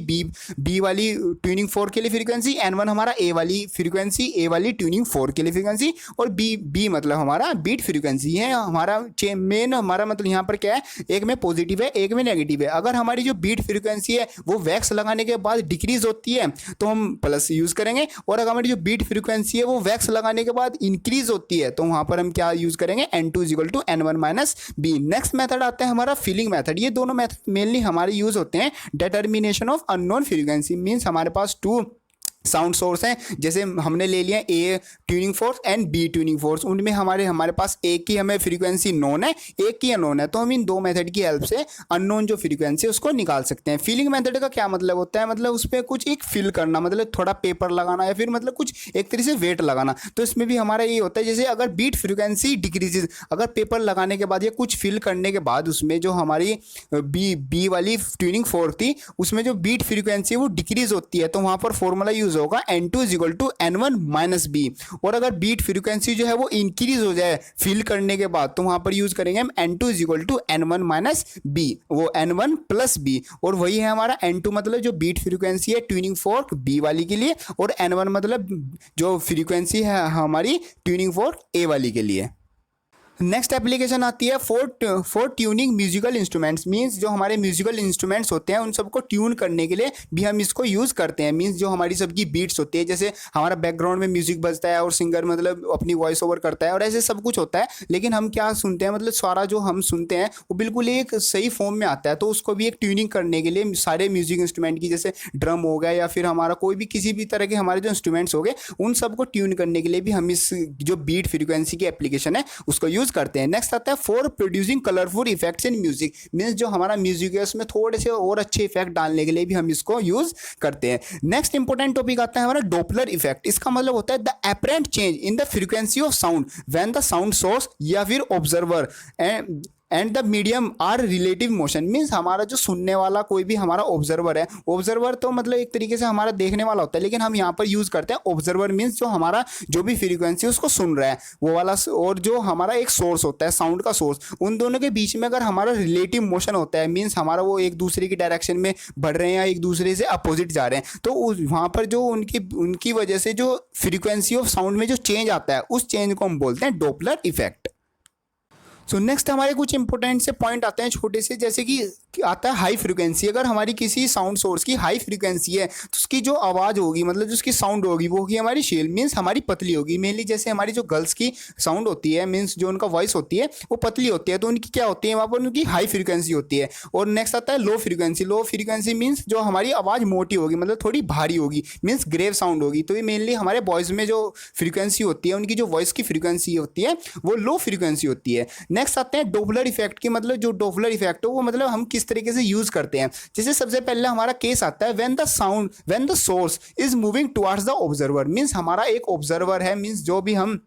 बी वाली ट्यूनिंग फोर्क के लिए फ्रीक्वेंसी, N1 हमारा A वाली फ्रीक्वेंसी, A वाली ट्यूनिंग फोर्क के लिए फ्रीक्वेंसी, और बी मतलब हमारा बीट फ्रीक्वेंसी है। हमारा मेन हमारा मतलब यहाँ पर क्या है, एक में पॉजिटिव है एक में नेगेटिव है। अगर हमारी जो बीट फ्रीक्वेंसी है वो वैक्स लगाने के बाद डिक्रीज होती है तो हम प्लस यूज करेंगे, और अगर हमारी जो बीट फ्रीक्वेंसी है वो वैक्स लगाने के बाद इंक्रीज होती है तो वहां पर हम क्या यूज करेंगे, N2 is equal to N1 minus b. Next method आता है हमारा फिलिंग मेथड। ये दोनों मेथड मेनली हमारे यूज होते हैं determination of unknown frequency, means हमारे पास टू साउंड सोर्स हैं, जैसे हमने ले लिया A tuning fork and B tuning fork, उनमें हमारे पास एक की हमें फ्रीक्वेंसी नोन है एक की अननोन है, तो हम इन दो मेथड की हेल्प से अननोन जो फ्रीक्वेंसी है उसको निकाल सकते हैं। फिलिंग मेथड का क्या मतलब होता है, मतलब उस पर कुछ एक फिल करना, मतलब थोड़ा पेपर लगाना या फिर मतलब कुछ एक तरीके से वेट लगाना। तो इसमें भी हमारा ये होता है, जैसे अगर बीट फ्रीक्वेंसी डिक्रीजेज, अगर पेपर लगाने के बाद या कुछ फिल करने के बाद उसमें जो हमारी बी वाली ट्यूनिंग फोर्क थी उसमें जो बीट फ्रीक्वेंसी वो डिक्रीज होती है, तो वहाँ पर फॉर्मूला यूज होगा N2 is equal to N1 minus b. और अगर बीट फ्रीक्वेंसी जो है वो इंक्रीज हो जाए फिल करने के बाद, तो वहां पर यूज करेंगे हम N2 is equal to N1 minus b, वो N1 प्लस बी, और वही है हमारा N2 मतलब जो बीट फ्रीक्वेंसी है ट्यूनिंग फोर्क बी वाली के लिए, और N1 मतलब जो फ्रीक्वेंसी है हमारी ट्यूनिंग फोर्क ए वाली के लिए। नेक्स्ट एप्लीकेशन आती है for tuning musical instruments, means जो हमारे म्यूजिकल इंस्ट्रूमेंट्स होते हैं उन सबको ट्यून करने के लिए भी हम इसको यूज़ करते हैं। मीन्स जो हमारी सबकी बीट्स होती है, जैसे हमारा बैकग्राउंड में म्यूजिक बजता है और सिंगर मतलब अपनी वॉइस ओवर करता है और ऐसे सब कुछ होता है, लेकिन हम क्या सुनते हैं, मतलब सारा जो हम सुनते हैं वो बिल्कुल एक सही फॉर्म में आता है, तो उसको भी एक ट्यूनिंग करने के लिए सारे म्यूजिक इंस्ट्रूमेंट की, जैसे ड्रम हो गया या फिर हमारा कोई भी किसी भी तरह के हमारे जो इंस्ट्रूमेंट्स हो गए उन सबको ट्यून करने के लिए भी हम इस जो बीट फ्रीक्वेंसी की एप्लीकेशन है उसको यूज़ करते हैं। नेक्स्ट आता है for producing colourful effects in music, means जो हमारा म्यूजिक है उसमें थोड़े से और अच्छे इफेक्ट डालने के लिए भी हम इसको यूज करते हैं। नेक्स्ट इंपॉर्टेंट टॉपिक आता है हमारा डॉपलर इफेक्ट। इसका मतलब होता है the apparent change in the frequency of sound when the sound source या फिर observer and the medium are relative motion, means हमारा जो सुनने वाला कोई भी हमारा ऑब्जर्वर है, ऑब्जर्वर तो मतलब एक तरीके से हमारा देखने वाला होता है, लेकिन हम यहाँ पर यूज़ करते हैं ऑब्जर्वर, मीन्स जो हमारा जो भी फ्रीक्वेंसी उसको सुन रहा है वो वाला, और जो हमारा एक सोर्स होता है साउंड का सोर्स, उन दोनों के बीच में अगर हमारा रिलेटिव मोशन होता है, मीन्स हमारा वो एक दूसरे की डायरेक्शन में बढ़ रहे हैं या एक दूसरे से अपोजिट जा रहे हैं, तो वहाँ पर जो उनकी वजह से जो फ्रीक्वेंसी ऑफ साउंड में जो चेंज आता है उस चेंज को हम बोलते हैं डॉपलर इफेक्ट। सो नेक्स्ट हमारे कुछ इंपॉर्टेंट से पॉइंट आते हैं छोटे से, जैसे कि आता है हाई फ्रीक्वेंसी। अगर हमारी किसी साउंड सोर्स की हाई फ्रीक्वेंसी है तो उसकी जो आवाज़ होगी, मतलब जो उसकी साउंड होगी वो होगी हमारी शेल, मीन्स हमारी पतली होगी। मेनली जैसे हमारी जो गर्ल्स की साउंड होती है, मीन्स जो उनका वॉइस होती है वो पतली होती है, तो उनकी क्या होती है वहाँ पर उनकी हाई फ्रीक्वेंसी होती है। और नेक्स्ट आता है low frequency. Low frequency means जो हमारी आवाज़ मोटी होगी, मतलब थोड़ी भारी होगी, मीन्स ग्रेव साउंड होगी। तो ये मेनली हमारे बॉयज़ में जो फ्रीक्वेंसी होती है, उनकी जो वॉइस की फ्रीक्वेंसी होती है वो लो फ्रीक्वेंसी होती है। नेक्स्ट आते हैं डॉपलर इफेक्ट की, मतलब जो डॉपलर इफेक्ट हो वो मतलब हम किस तरीके से यूज करते हैं। जैसे सबसे पहले हमारा केस आता है when the source is moving towards the observer, means हमारा एक ऑब्जर्वर है, मींस जो भी हम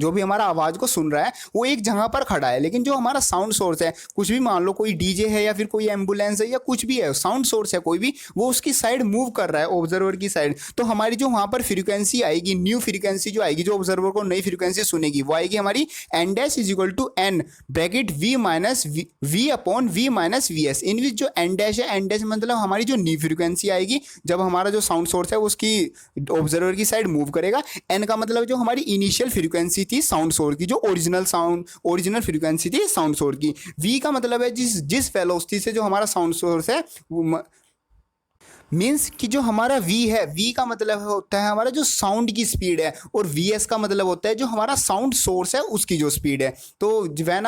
जो भी हमारा आवाज को सुन रहा है वो एक जगह पर खड़ा है, लेकिन जो हमारा साउंड सोर्स है, कुछ भी मान लो कोई डीजे है या फिर कोई एम्बुलेंस है या कुछ भी है, साउंड सोर्स है कोई भी, वो उसकी साइड मूव कर रहा है, ऑब्जर्वर की साइड, तो हमारी जो वहां पर फ्रीक्वेंसी आएगी, न्यू फ्रीक्वेंसी जो आएगी, जो ऑब्जर्वर को नई फ्रीक्वेंसी सुनेगी, वो आएगी हमारी N dash is equal to N bracket V minus V upon V minus V S, in which जो एन डैश है, एन डैश मतलब हमारी जो न्यू फ्रीक्वेंसी आएगी जब हमारा जो साउंड सोर्स है उसकी ऑब्जर्वर की साइड मूव करेगा। एन का मतलब जो हमारी इनिशियल फ्रीक्वेंसी थी साउंड सोर्स की, जो ओरिजिनल फ्रीक्वेंसी थी साउंड सोर्स की। वी का मतलब है जिस वेलोसिटी से जो हमारा साउंड सोर्स है, मीन्स कि जो हमारा v है, v का मतलब होता है हमारा जो साउंड की स्पीड है, और vs का मतलब होता है जो हमारा साउंड सोर्स है उसकी जो स्पीड है। तो when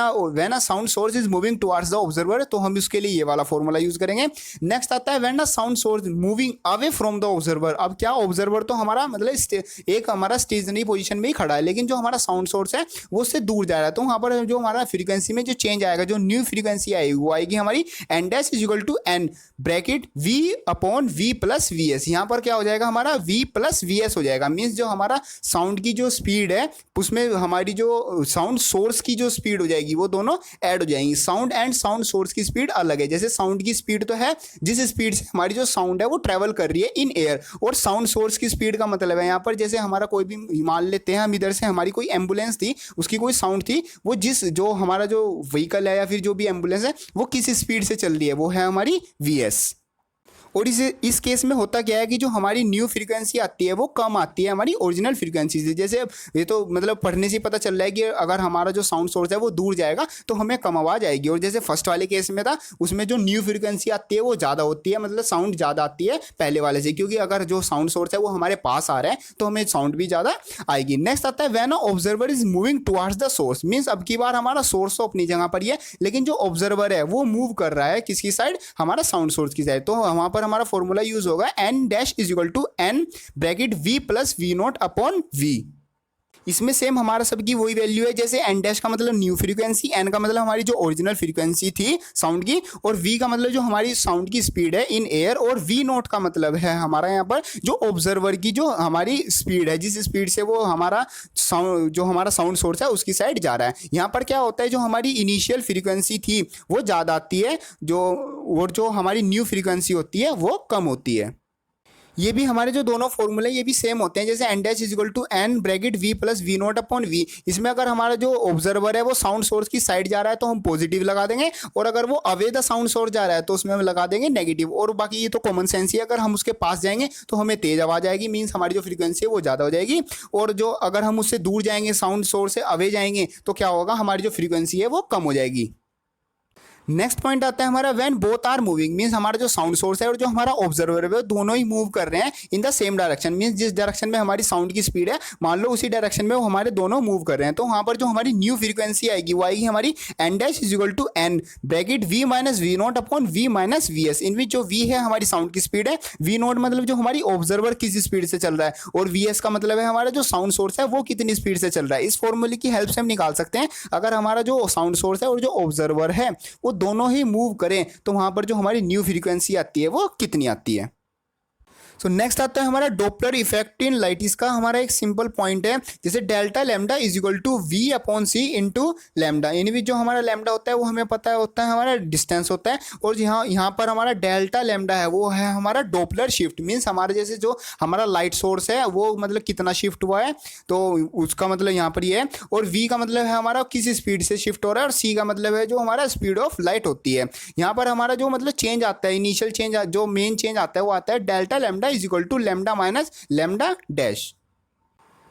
a sound source is moving towards the observer, तो हम इसके लिए ये वाला फॉर्मूला यूज करेंगे। नेक्स्ट आता है when a sound source moving away from the observer. अब क्या, ऑब्जर्वर तो हमारा मतलब एक हमारा स्टेशनरी पोजीशन में ही खड़ा है, लेकिन जो हमारा साउंड सोर्स है वो उससे दूर जा रहा है, तो वहाँ पर जो हमारा फ्रीक्वेंसी में जो चेंज आएगा, जो न्यू फ्रीक्वेंसी आएगी, वो आएगी हमारी N dash is equal to N bracket v upon v plus v s. यहाँ पर क्या हो जाएगा हमारा v प्लस वी एस हो जाएगा। मीन्स जो हमारा साउंड की जो स्पीड है उसमें हमारी जो साउंड सोर्स की जो स्पीड हो जाएगी वो दोनों ऐड हो जाएंगी। साउंड एंड साउंड सोर्स की स्पीड अलग है। जैसे साउंड की स्पीड तो है जिस स्पीड से हमारी जो साउंड है वो ट्रेवल कर रही है इन एयर, और साउंड सोर्स की स्पीड का मतलब है यहाँ पर जैसे हमारा कोई भी मान लेते हैं, हम इधर से हमारी कोई एम्बुलेंस थी, उसकी कोई साउंड थी, वो जो हमारा जो व्हीकल है या फिर जो भी एम्बुलेंस है वो किस स्पीड से चल रही है, वो है हमारी वी एस। और इस केस में होता क्या है कि जो हमारी न्यू फ्रीक्वेंसी आती है वो कम आती है हमारी ओरिजिनल फ्रीक्वेंसी से। जैसे ये तो मतलब पढ़ने से पता चल रहा है कि अगर हमारा जो साउंड सोर्स है वो दूर जाएगा तो हमें कम आवाज़ आएगी, और जैसे फर्स्ट वाले केस में था उसमें जो न्यू फ्रीक्वेंसी आती है वो ज़्यादा होती है, मतलब साउंड ज़्यादा आती है पहले वाले से, क्योंकि अगर जो साउंड सोर्स है वो हमारे पास आ रहा है तो हमें साउंड भी ज़्यादा आएगी। नेक्स्ट आता है when observer is moving towards the source. Means अब की बार हमारा सोर्स तो अपनी जगह पर ही है, लेकिन जो ऑब्जर्वर है वो मूव कर रहा है किसकी साइड, हमारा साउंड सोर्स की साइड। तो वहाँ पर हमारा फॉर्मूला यूज होगा n dash is equal to N bracket v plus v not upon v. इसमें सेम हमारा सबकी वही वैल्यू है, जैसे एन डैश का मतलब न्यू फ्रीक्वेंसी, एन का मतलब हमारी जो ओरिजिनल फ्रीक्वेंसी थी साउंड की, और वी का मतलब जो हमारी साउंड की स्पीड है इन एयर, और वी नॉट का मतलब है हमारा यहाँ पर जो ऑब्जर्वर की जो हमारी स्पीड है, जिस स्पीड से वो हमारा साउंड सोर्स है उसकी साइड जा रहा है। यहाँ पर क्या होता है, जो हमारी इनिशियल फ्रीक्वेंसी थी वो ज़्यादा आती है, और जो हमारी न्यू फ्रीक्वेंसी होती है वो कम होती है। ये भी हमारे जो दोनों फॉर्मूले ये भी सेम होते हैं, जैसे n dash is equal to N bracket v plus v not upon v. इसमें अगर हमारा जो ऑब्जर्वर है वो साउंड सोर्स की साइड जा रहा है तो हम पॉजिटिव लगा देंगे, और अगर वो अवे द साउंड सोर्स जा रहा है तो उसमें हम लगा देंगे नेगेटिव। और बाकी ये तो कॉमन सेंस ही है, अगर हम उसके पास जाएंगे तो हमें तेज आवाज़ आएगी, मीन्स हमारी जो फ्रीक्वेंसी है वो ज़्यादा हो जाएगी, और जो अगर हम उससे दूर जाएंगे साउंड सोर्स से अवे जाएंगे तो क्या होगा, हमारी जो फ्रीक्वेंसी है वो कम हो जाएगी। नेक्स्ट पॉइंट आता है हमारा when both are moving. Means हमारा जो साउंड सोर्स है और जो हमारा ऑब्जर्वर है वो दोनों ही मूव कर रहे हैं इन द सेम डायरेक्शन। मीन्स जिस डायरेक्शन में हमारी साउंड की स्पीड है मान लो उसी डायरेक्शन में वो हमारे दोनों मूव कर रहे हैं, तो वहाँ पर जो हमारी न्यू फ्रीक्वेंसी आएगी वो आएगी हमारी N dash is equal to N bracket V minus V not upon V minus V S. In which जो वी है हमारी साउंड की स्पीड है, वी नॉट मतलब जो हमारी ऑब्जर्वर किस स्पीड से चल रहा है, और वी एस का मतलब है हमारा जो साउंड सोर्स है वो कितनी स्पीड से चल रहा है। इस फॉर्मूले की हेल्प से हम निकाल सकते हैं अगर हमारा जो साउंड सोर्स है और जो ऑब्जर्वर है वो दोनों ही मूव करें तो वहां पर जो हमारी न्यू फ्रीक्वेंसी आती है वो कितनी आती है। सो नेक्स्ट आता है हमारा डॉपलर इफेक्ट इन लाइट। इसका हमारा एक सिंपल पॉइंट है, जैसे delta lambda is equal to v upon c into lambda. यानी भी जो हमारा लैम्डा होता है वो हमें पता होता है हमारा डिस्टेंस होता है, और यहाँ पर हमारा डेल्टा लैम्डा है वो है हमारा डॉपलर शिफ्ट। मीन्स हमारे जैसे जो हमारा लाइट सोर्स है वो मतलब कितना शिफ्ट हुआ है, तो उसका मतलब यहाँ पर ये है। और वी का मतलब है हमारा किस स्पीड से शिफ्ट हो रहा है, और सी का मतलब है जो हमारा स्पीड ऑफ लाइट होती है। यहाँ पर हमारा जो मतलब चेंज आता है, इनिशियल चेंज जो मेन चेंज आता है वो आता है delta lambda is equal to lambda minus lambda dash.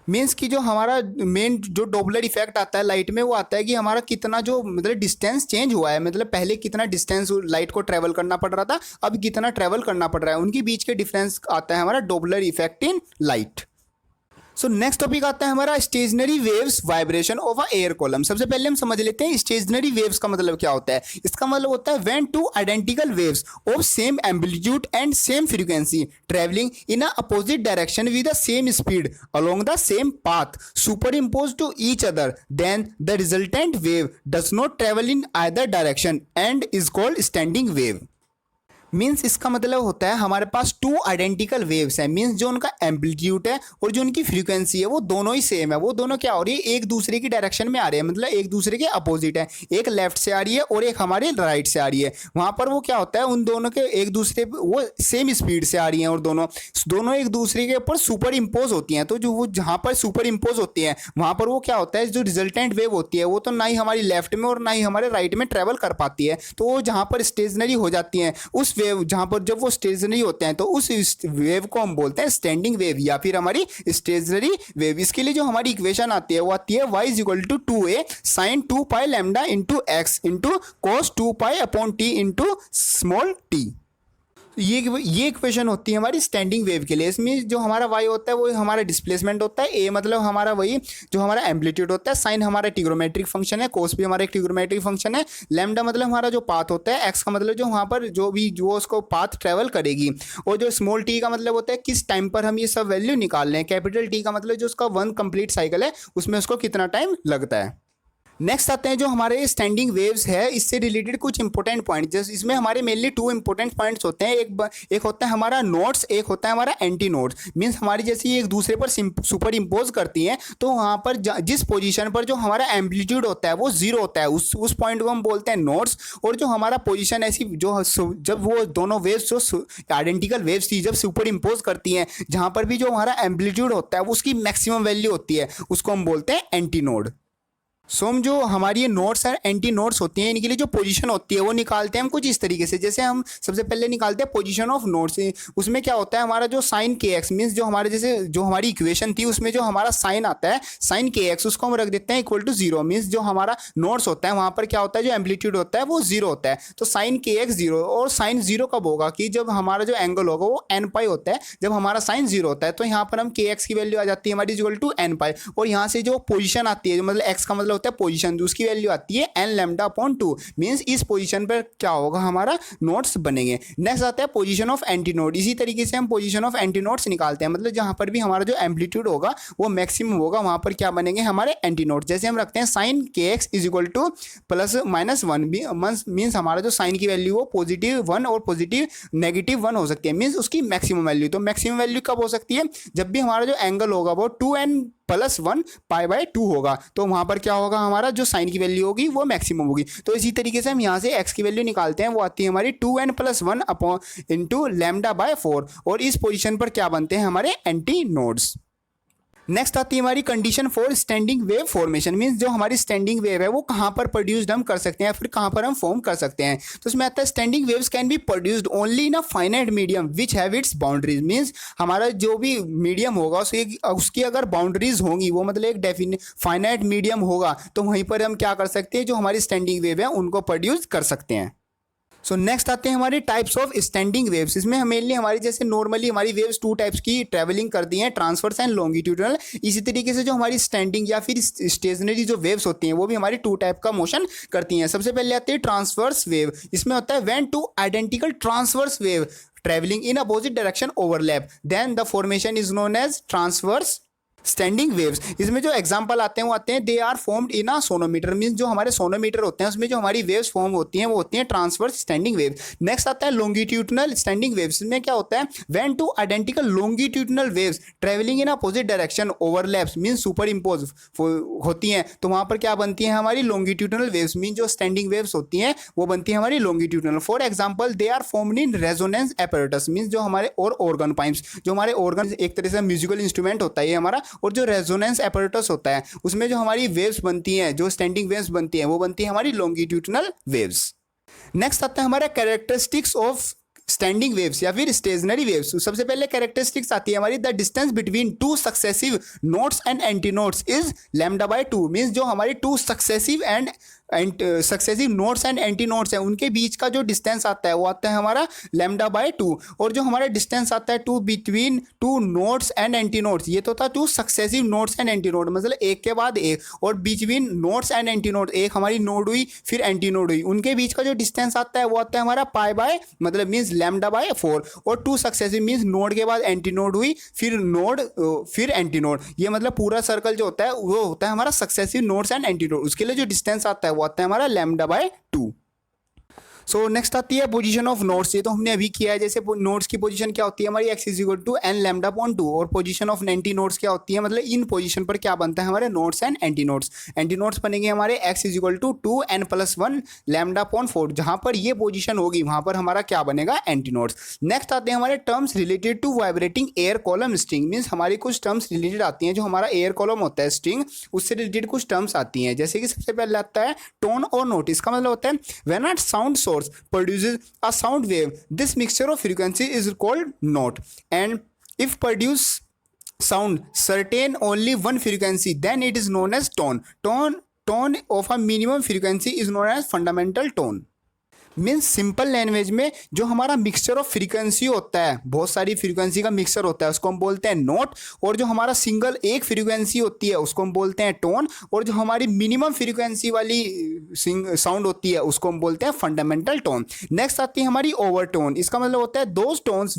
Means कि जो हमारा मेन जो डॉपलर इफेक्ट आता है लाइट में वो आता है कि हमारा कितना जो मतलब डिस्टेंस चेंज हुआ है, मतलब पहले कितना डिस्टेंस लाइट को ट्रेवल करना पड़ रहा था, अब कितना ट्रेवल करना पड़ रहा है, उनके बीच के डिफरेंस आता है हमारा Doppler effect in light. So next topic आता है हमारा stationery waves vibration of a air column. सबसे पहले हम समझ लेते हैं स्टेशनरी वेव्स का मतलब क्या होता है। इसका मतलब होता है when two identical waves of same amplitude and same frequency travelling in a opposite direction with the same speed along the same path superimpose to each other, then the resultant wave does not travel in either direction and is called standing wave. Means इसका मतलब होता है हमारे पास two identical waves हैं, means जो उनका amplitude है और जो उनकी फ्रीक्वेंसी है वो दोनों ही सेम है। वो दोनों क्या हो रही है, एक दूसरे की डायरेक्शन में आ रहे हैं, मतलब एक दूसरे के अपोजिट है। एक लेफ्ट से आ रही है और एक हमारे राइट से आ रही है। वहां पर वो क्या होता है, उन दोनों के एक दूसरे वो सेम स्पीड से आ रही हैं और दोनों दोनों एक दूसरे के ऊपर सुपर इम्पोज होती हैं। तो जो वो जहां पर सुपर इम्पोज होती हैं वहां पर वो क्या होता है, जो रिजल्टेंट वेव होती है वो तो ना ही हमारी लेफ्ट में और ना ही हमारे राइट में ट्रेवल कर पाती है। तो वो जहां पर स्टेशनरी हो जाती हैं, उस वेव जहां पर जब वो स्टेशनरी होते हैं तो उस वेव को हम बोलते हैं स्टैंडिंग वेव या फिर हमारी स्टेशनरी वेव। इसके लिए जो हमारी इक्वेशन आती है वो आती है y is equal to 2a sine 2 pi lambda into x into cos 2 pi upon t into small t. ये इक्वेशन होती है हमारी स्टैंडिंग वेव के लिए। इसमें जो हमारा y होता है वो हमारा डिस्प्लेसमेंट होता है, a मतलब हमारा वही जो हमारा एम्पलीट्यूड होता है, साइन हमारा ट्रिग्नोमेट्रिक फंक्शन है, कोस भी हमारा एक ट्रिग्नोमेट्रिक फंक्शन है, लैम्डा मतलब हमारा जो पाथ होता है, x का मतलब जो वहाँ पर जो उसको पाथ ट्रेवल करेगी, और जो स्मॉल t का मतलब होता है किस टाइम पर हम ये सब वैल्यू निकाल रहे हैं, कैपिटल T का मतलब जो उसका वन कंप्लीट साइकिल है उसमें उसको कितना टाइम लगता है। नेक्स्ट आते हैं जो हमारे स्टैंडिंग वेव्स है, इससे रिलेटेड कुछ इंपॉर्टेंट पॉइंट। जैसे इसमें हमारे मेनली टू इंपॉर्टेंट पॉइंट्स होते हैं, एक होता है हमारा नोड्स, एक होता है हमारा एंटी नोड्स। मीन्स हमारी जैसे ये एक दूसरे पर सुपर इम्पोज करती हैं तो वहाँ पर जिस पोजीशन पर जो हमारा एम्पलीट्यूड होता है वो जीरो होता है, उस पॉइंट को हम बोलते हैं नोड्स। और जो हमारा पोजिशन ऐसी जो जब वो दोनों वेव्स जो आइडेंटिकल वेव्स थी जब सुपर इम्पोज करती हैं, जहाँ पर भी जो हमारा एम्पलीट्यूड होता है उसकी मैक्सिमम वैल्यू होती है, उसको हम बोलते हैं एंटी नोड। सो हम जो हमारी ये नोड्स और एंटी नोड्स होती हैं इनके लिए जो पोजीशन होती है वो निकालते हैं हम कुछ इस तरीके से। जैसे हम सबसे पहले निकालते हैं पोजीशन ऑफ नोड्स। उसमें क्या होता है हमारा जो साइन के एक्स, मीन्स जो हमारे जैसे जो हमारी इक्वेशन थी उसमें जो हमारा साइन आता है साइन के एक्स, उसको हम रख देते हैं इक्वल टू जीरो। मीन्स जो हमारा नोड्स होता है वहाँ पर क्या होता है जो एम्पलीट्यूड होता है वो जीरो होता है, तो साइन के एक्स जीरो। और साइन जीरो कब होगा कि जब हमारा जो एंगल होगा वो एन पाई होता है, जब हमारा साइन जीरो होता है। तो यहाँ पर हम के एक्स की वैल्यू आ जाती है हमारी इक्वल टू एन पाई, और यहाँ से जो पोजीशन आती है मतलब एक्स का मतलब होता है पोजीशन, उसकी वैल्यू आती है एन लैम्डा अपॉन 2। मींस इस पोजीशन पर क्या होगा हमारा नोड्स बनेंगे। नेक्स्ट आता है पोजीशन ऑफ एंटी नोड। इसी तरीके से हम पोजीशन ऑफ एंटी नोड्स निकालते हैं, मतलब जहां पर भी हमारा जो एम्पलीट्यूड होगा वो मैक्सिमम होगा वहां पर क्या बनेंगे हमारे एंटी नोड। जैसे हम रखते हैं साइन के x is equal two plus minus one, means हमारा जो साइन की वैल्यू हो पॉजिटिव 1 और पॉजिटिव नेगेटिव 1 हो सकती है, मीन्स उसकी मैक्सिमम वैल्यू। तो मैक्सिमम वैल्यू कब हो सकती है, जब भी हमारा जो एंगल होगा वो 2n प्लस 1 पाई बाय 2 होगा, तो वहां पर क्या होगा हमारा जो साइन की वैल्यू होगी वो मैक्सिमम होगी। तो इसी तरीके से हम यहाँ से x की वैल्यू निकालते हैं, वो आती है हमारी 2n plus 1 upon into lambda by 4, और इस पोजीशन पर क्या बनते हैं हमारे एंटी नोड्स। नेक्स्ट आती है हमारी condition for standing wave formation. Means जो हमारी स्टैंडिंग वेव है वो कहाँ पर प्रोड्यूस्ड हम कर सकते हैं या फिर कहाँ पर हम फॉर्म कर सकते हैं। तो इसमें आता है standing waves can be produced only in a finite medium which have it's boundaries. Means हमारा जो भी मीडियम होगा उसकी अगर बाउंड्रीज होंगी, वो मतलब एक फाइनाइट मीडियम होगा, तो वहीं पर हम क्या कर सकते हैं जो हमारी स्टैंडिंग वेव है उनको प्रोड्यूस कर सकते हैं। सो नेक्स्ट आते हैं हमारे टाइप्स ऑफ स्टैंडिंग वेव्स। इसमें मेनली हमारी जैसे नॉर्मली हमारी वेव्स टू टाइप्स की ट्रैवलिंग करती हैं, ट्रांसवर्स एंड लॉन्गिट्यूडनल। इसी तरीके से जो हमारी स्टैंडिंग या फिर स्टेशनरी जो वेव्स होती हैं वो भी हमारी टू टाइप का मोशन करती हैं। सबसे पहले आती है ट्रांसवर्स वेव। इसमें होता है when two identical transverse wave travelling in opposite direction overlap then the formation is known as transverse standing waves. इसमें जो एग्जांपल आते हैं वो आते हैं they are formed in a sonometer. Means जो हमारे सोनोमीटर होते हैं उसमें जो हमारी वेव्स फॉर्म होती हैं वो होती हैं ट्रांसवर्स स्टैंडिंग वेव्स। नेक्स्ट आता है लॉन्गिट्यूडनल स्टैंडिंग वेव्स। इसमें क्या होता है when two identical longitudinal waves travelling in opposite direction overlaps means superimpose होती हैं, तो वहां पर क्या बनती है हमारी लॉन्गिट्यूडनल वेव्स। मीन जो स्टैंडिंग वेव्स होती हैं वो बनती है हमारी longitudinal. For example they are formed in resonance apparatus. Means जो हमारे और ऑर्गन पाइप्स, जो हमारे ऑर्गन एक तरह से म्यूजिकल इंस्ट्रूमेंट होता है ये हमारा, और जो रेजोनेंस एपरेटस होता है उसमें जो हमारी वेव्स बनती हैं, जो स्टैंडिंग वेव्स बनती हैं वो बनती है हमारी लॉन्गिट्यूडनल वेव्स। नेक्स्ट आता है हमारा कैरेक्टरिस्टिक्स ऑफ स्टैंडिंग वेव्स या फिर स्टेशनरी वेव्स। सबसे पहले कैरेक्टरिस्टिक्स आती है हमारी the distance between two successive nodes and anti nodes is lambda by 2। Means जो हमारी two successive and successive nodes and anti nodes हैं उनके बीच का जो डिस्टेंस आता है वो आता है हमारा लैम्डा बाय 2। और जो हमारा डिस्टेंस आता है two between two nodes and antinodes, ये तो था two successive nodes and antinode, मतलब एक के बाद एक, और between nodes and antinode एक हमारी नोड हुई फिर एंटी नोड हुई, उनके बीच का जो डिस्टेंस आता है वो आता है हमारा पाई बाय मतलब मीन्स लैम्डा बाय 4। और टू सक्सेसिव मीन्स नोड के बाद एंटी नोड हुई फिर नोड फिर एंटी नोड, ये मतलब पूरा सर्कल जो होता है वो होता है हमारा successive nodes and anti node. उसके लिए जो डिस्टेंस आता है वो आता है हमारा लैम्डा बाय 2। सो नेक्स्ट आती है पोजीशन ऑफ नोड्स। ये तो हमने अभी किया है। जैसे नोड्स की पोजीशन क्या होती है हमारी, x is equal to n lambda upon 2। और पोजीशन ऑफ एंटी नोड्स क्या होती है, मतलब इन पोजीशन पर क्या बनता है हमारे nodes and antinodes. Antinodes बनेंगे हमारे x is equal to 2n+1 lambda upon 4। जहां पर ये पोजीशन होगी वहां पर हमारा क्या बनेगा, एंटी नोड्स। नेक्स्ट आते हैं हमारे terms related to vibrating air column string. Means हमारी कुछ टर्म्स रिलेटेड आती हैं, जो हमारा एयर कॉलम होता है स्ट्रिंग, उससे रिलेटेड कुछ टर्म्स आती हैं। जैसे कि सबसे पहले आता है टोन और नोट। इसका मतलब होता है when a sound source produces a sound wave, this mixture of frequency is called note. And if produce sound certain only one frequency, then it is known as tone. Tone of a minimum frequency is known as fundamental tone. Means simple language में जो हमारा mixture of frequency होता है, बहुत सारी frequency का mixture होता है, उसको हम बोलते हैं नोट। और जो हमारा सिंगल एक फ्रीक्वेंसी होती है उसको हम बोलते हैं टोन। और जो हमारी मिनिमम फ्रीक्वेंसी वाली साउंड होती है उसको हम बोलते हैं फंडामेंटल टोन। नेक्स्ट आती है हमारी ओवर टोन। इसका मतलब होता है those tones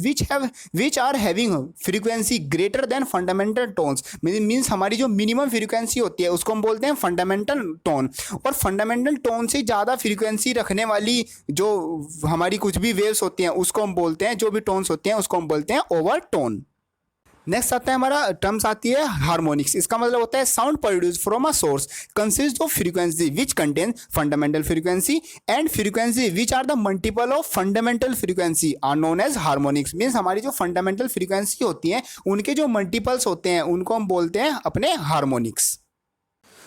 which are having frequency greater than fundamental tones. Means हमारी जो मिनिमम फ्रीक्वेंसी होती है उसको हम बोलते हैं फंडामेंटल टोन। और फंडामेंटल टोन से ज़्यादा फ्रीक्वेंसी रखने वाली जो हमारी कुछ भी वेव्स होती हैं उसको हम बोलते हैं, जो भी टोन्स होते हैं उसको हम बोलते हैं ओवर टोन। नेक्स्ट आता है हमारा टर्म्स आती है हार्मोनिक्स। इसका मतलब होता है sound produce from a source consist of frequency which contain fundamental frequency and frequency which are the multiple of fundamental frequency are known as harmonics. Means हमारी जो फंडामेंटल फ्रीक्वेंसी होती हैं उनके जो मल्टीपल्स होते हैं उनको हम बोलते हैं अपने हार्मोनिक्स।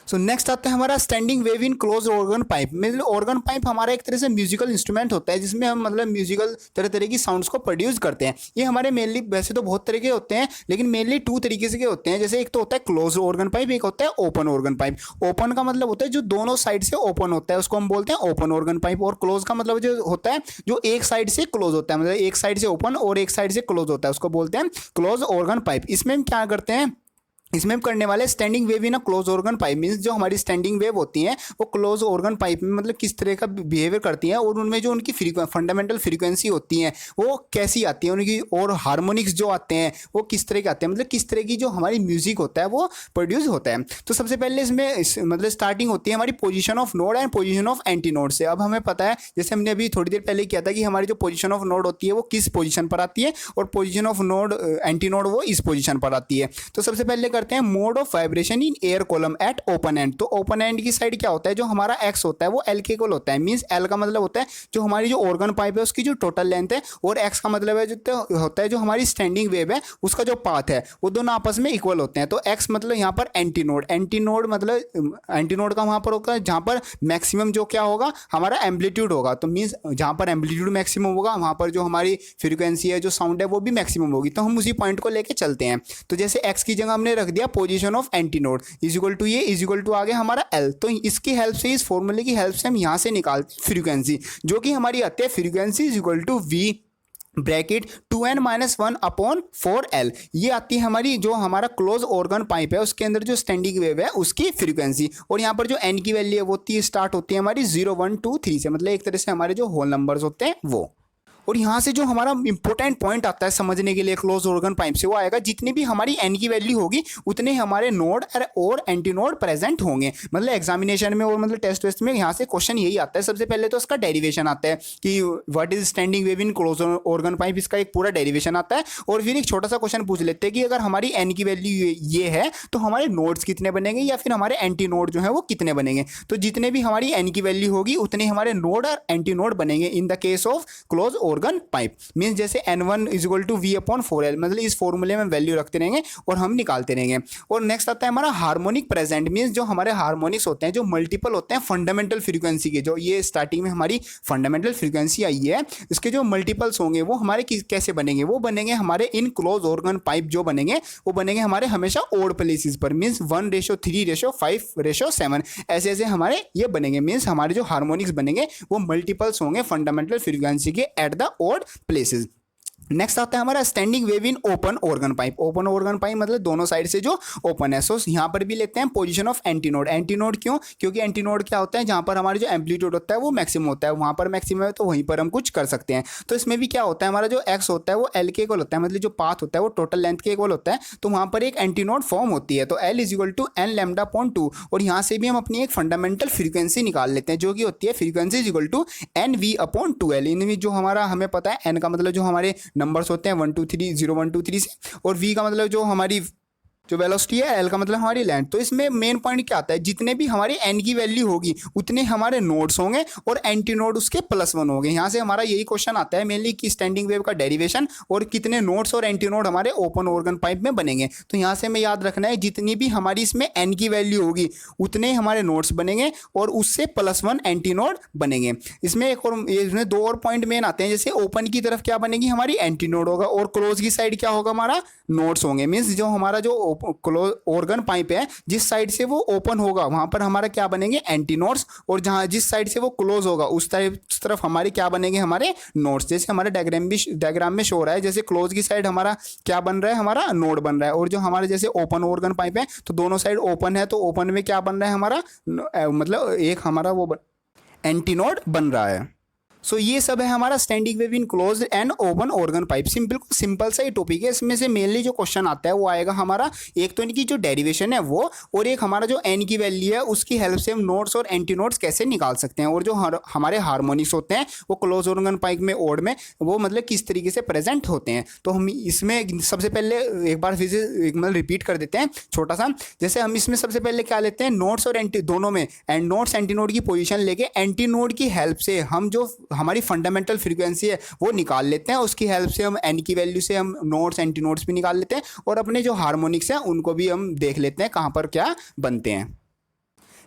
सो नेक्स्ट आता है हमारा standing wave in close organ pipe. मतलब ऑर्गन पाइप हमारा एक तरह से म्यूजिकल इंस्ट्रूमेंट होता है जिसमें हम मतलब म्यूजिकल तरह तरह की साउंड्स को प्रोड्यूस करते हैं। ये हमारे मेनली वैसे तो बहुत तरह के होते हैं, लेकिन मेनली 2 तरीके से के होते हैं। जैसे एक तो होता है क्लोज ऑर्गन पाइप, एक होता है ओपन ऑर्गन पाइप। ओपन का मतलब होता है जो दोनों साइड से ओपन होता है उसको हम बोलते हैं ओपन ऑर्गन पाइप। और क्लोज का मतलब जो होता है जो एक साइड से क्लोज होता है, मतलब एक साइड से ओपन और एक साइड से क्लोज होता है, उसको बोलते हैं क्लोज ऑर्गन पाइप। इसमें हम क्या करते हैं, इसमें हम करने वाले standing wave in a close organ pipe. Means जो हमारी स्टैंडिंग वेव होती हैं वो क्लोज ऑर्गन पाइप में मतलब किस तरह का बिहेवियर करती हैं और उनमें जो उनकी फंडामेंटल फ्रीक्वेंसी होती हैं वो कैसी आती है उनकी, और हार्मोनिक्स जो आते हैं वो किस तरह के आते हैं, मतलब किस तरह की जो हमारी म्यूजिक होता है वो प्रोड्यूस होता है। तो सबसे पहले इसमें मतलब स्टार्टिंग होती है हमारी position of node and position of anti node से। अब हमें पता है, जैसे हमने अभी थोड़ी देर पहले किया था, कि हमारी जो पोजिशन ऑफ नोड होती है वो किस पोजिशन पर आती है और position of node anti node वो इस पोजिशन पर आती है। तो सबसे पहले करते हैं mode of vibration in air column at open and. तो ओपन एंड की साइड क्या होता है, जो हमारा एक्स होता है वो एल के इक्वल होता है। मींस एल का मतलब होता है जो हमारी जो ऑर्गन पाइप है उसकी जो टोटल लेंथ है, और एक्स का मतलब है जो होता है जो हमारी स्टैंडिंग वेव है उसका जो पाथ है, वो दोनों आपस में इक्वल होते हैं। तो एक्स मतलब यहाँ पर एंटी नोड, एंटी नोड मतलब एंटी नोड का वहाँ पर होगा जहाँ पर मैक्सिमम जो क्या होगा हमारा एम्पलीट्यूड होगा। तो मीन्स जहाँ पर एम्पलीट्यूड मैक्सिमम होगा वहाँ पर जो हमारी फ्रीक्वेंसी है जो साउंड है वो भी मैक्सिमम होगी। तो हम उसी पॉइंट को लेके चलते हैं। तो जैसे एक्स की जगह हमने रख दिया position of antinode is equal to ये इज इक्वल टू आगे हमारा एल। तो इसकी हेल्प से, इस फॉर्मूले की हेल्प से हम यहाँ से निकालते फ्रीक्वेंसी, जो कि हमारी आती है frequency is equal to v bracket 2n-1 upon 4l। ये आती है हमारी जो हमारा क्लोज ऑर्गन पाइप है उसके अंदर जो स्टैंडिंग वेव है उसकी फ्रीक्वेंसी। और यहाँ पर जो n की वैल्यू है वो स्टार्ट होती है हमारी 0 1 2 3 से, मतलब एक तरह से हमारे जो होल नंबर्स होते हैं वो। और यहाँ से जो हमारा इंपॉर्टेंट पॉइंट आता है समझने के लिए क्लोज ऑर्गन पाइप से, वो आएगा जितनी भी हमारी एन की वैल्यू होगी उतने हमारे नोड और एंटी नोड प्रेजेंट होंगे। मतलब एग्जामिनेशन में और मतलब टेस्ट वेस्ट में यहाँ से क्वेश्चन यही आता है। सबसे पहले तो इसका डेरिवेशन आता है कि what is standing wave in close organ pipe, इसका एक पूरा डेरिवेशन आता है। और फिर एक छोटा सा क्वेश्चन पूछ लेते हैं कि अगर हमारी एन की वैल्यू ये है तो हमारे नोड्स कितने बनेंगे या फिर हमारे एंटी नोड जो है वो कितने बनेंगे। तो जितने भी हमारी एन की वैल्यू होगी उतने हमारे नोड और एंटी नोड बनेंगे in the case of close organ pipe. Means जैसे n1 is equal to v upon 4l, मतलब इस फॉर्मूले में वैल्यू रखते रहेंगे और हम निकालते रहेंगे। और नेक्स्ट आता है हमारा हार्मोनिक प्रेजेंट। मीन्स जो हमारे हार्मोनिक्स होते हैं जो मल्टीपल होते हैं फंडामेंटल फ्रीक्वेंसी के, जो ये स्टार्टिंग में हमारी फंडामेंटल फ्रीक्वेंसी आई है इसके जो मल्टीपल्स होंगे वो हमारे कैसे बनेंगे, वो बनेंगे हमारे इन क्लोज ऑर्गन पाइप जो बनेंगे वो बनेंगे हमारे हमेशा ओड प्लेसेस पर। मीन्स 1:3:5:7 ऐसे ऐसे हमारे ये बनेंगे। मीन्स हमारे जो हार्मोनिक्स बनेंगे वो मल्टीपल्स होंगे फंडामेंटल फ्रीक्वेंसी के at the odd places. Next आता है हमारा standing wave in open organ pipe. Open organ pipe मतलब दोनों साइड से जो ओपन है। सो यहाँ पर भी लेते हैं पोजीशन ऑफ एंटीनोड। एंटीनोड क्यों? क्योंकि एंटीनोड क्या होता है, जहाँ पर हमारा जो एम्पलीट्यूड होता है वो मैक्सिमम होता है, वहाँ पर मैक्सिमम है तो वहीं पर हम कुछ कर सकते हैं। तो इसमें भी क्या होता है, हमारा जो एक्स होता है वो एल के इक्वल होता है, मतलब जो पाथ होता है वो टोटल लेंथ के इक्वल होता है। तो वहाँ पर एक एंटीनोड फॉर्म होती है, तो l is equal to n lambda upon 2। और यहाँ से भी हम अपनी एक फंडामेंटल फ्रीक्वेंसी निकाल लेते हैं, जो कि होती है frequency is equal to n v upon 2L। इनमें जो हमारा हमें पता है एन का मतलब जो हमारे नंबर्स होते हैं 1 2 3 0 1 2 3 से, और वी का मतलब जो हमारी जो वेलोसिटी है, एल का मतलब हमारी लेंथ। तो इसमें मेन पॉइंट क्या आता है, जितने भी हमारी एन की वैल्यू होगी उतने हमारे नोड्स होंगे और एंटी नोड उसके +1 होंगे। यहाँ से हमारा यही क्वेश्चन आता है मेनली कि स्टैंडिंग वेव का डेरिवेशन और कितने नोड्स और एंटी नोड हमारे ओपन ऑर्गन पाइप में बनेंगे। तो यहाँ से हमें याद रखना है जितनी भी हमारी इसमें एन की वैल्यू होगी उतने हमारे नोड्स बनेंगे और उससे +1 एंटी नोड बनेंगे। इसमें एक और इसमें 2 और पॉइंट मेन आते हैं, जैसे ओपन की तरफ क्या बनेगी, हमारी एंटी नोड होगा, और क्लोज की साइड क्या होगा, हमारा नोड्स होंगे। मीन्स जो हमारा जो क्लोज ऑर्गन पाइप है जिस साइड से वो ओपन होगा वहां पर हमारा क्या बनेंगे, एंटी नोड्स, और जहां जिस साइड से वो क्लोज होगा उस तरफ हमारे क्या बनेंगे, हमारे नोड्स। जैसे हमारे डायग्राम में शो हो रहा है, जैसे क्लोज की साइड हमारा क्या बन रहा है, हमारा नोड बन रहा है, और जो हमारे जैसे ओपन ऑर्गन पाइप है तो दोनों साइड ओपन है, तो ओपन में क्या बन रहा है हमारा, मतलब एक हमारा वो एंटी नोड बन रहा है। सो ये सब है हमारा standing wave in close and open organ pipe. Simple सा ही टॉपिक है। इसमें से मेनली जो क्वेश्चन आता है वो आएगा हमारा, एक तो इनकी जो डेरिवेशन है वो, और एक हमारा जो एन की वैल्यू है उसकी हेल्प से हम नोड्स और एंटी नोड्स कैसे निकाल सकते हैं, और जो हमारे हार्मोनिक्स होते हैं वो क्लोज ऑर्गन पाइप में ओड में वो मतलब किस तरीके से प्रेजेंट होते हैं। तो हम इसमें सबसे पहले एक बार फिर से मतलब रिपीट कर देते हैं छोटा सा। जैसे हम इसमें सबसे पहले क्या लेते हैं, नोड्स और एंटी दोनों में एंड नोड्स एंटी नोड की पोजीशन लेके एंटी नोड की हेल्प से हम जो हमारी फंडामेंटल फ्रीक्वेंसी है वो निकाल लेते हैं। उसकी हेल्प से हम एन की वैल्यू से हम नोड्स एंटी नोड्स भी निकाल लेते हैं, और अपने जो हार्मोनिक्स हैं उनको भी हम देख लेते हैं कहाँ पर क्या बनते हैं।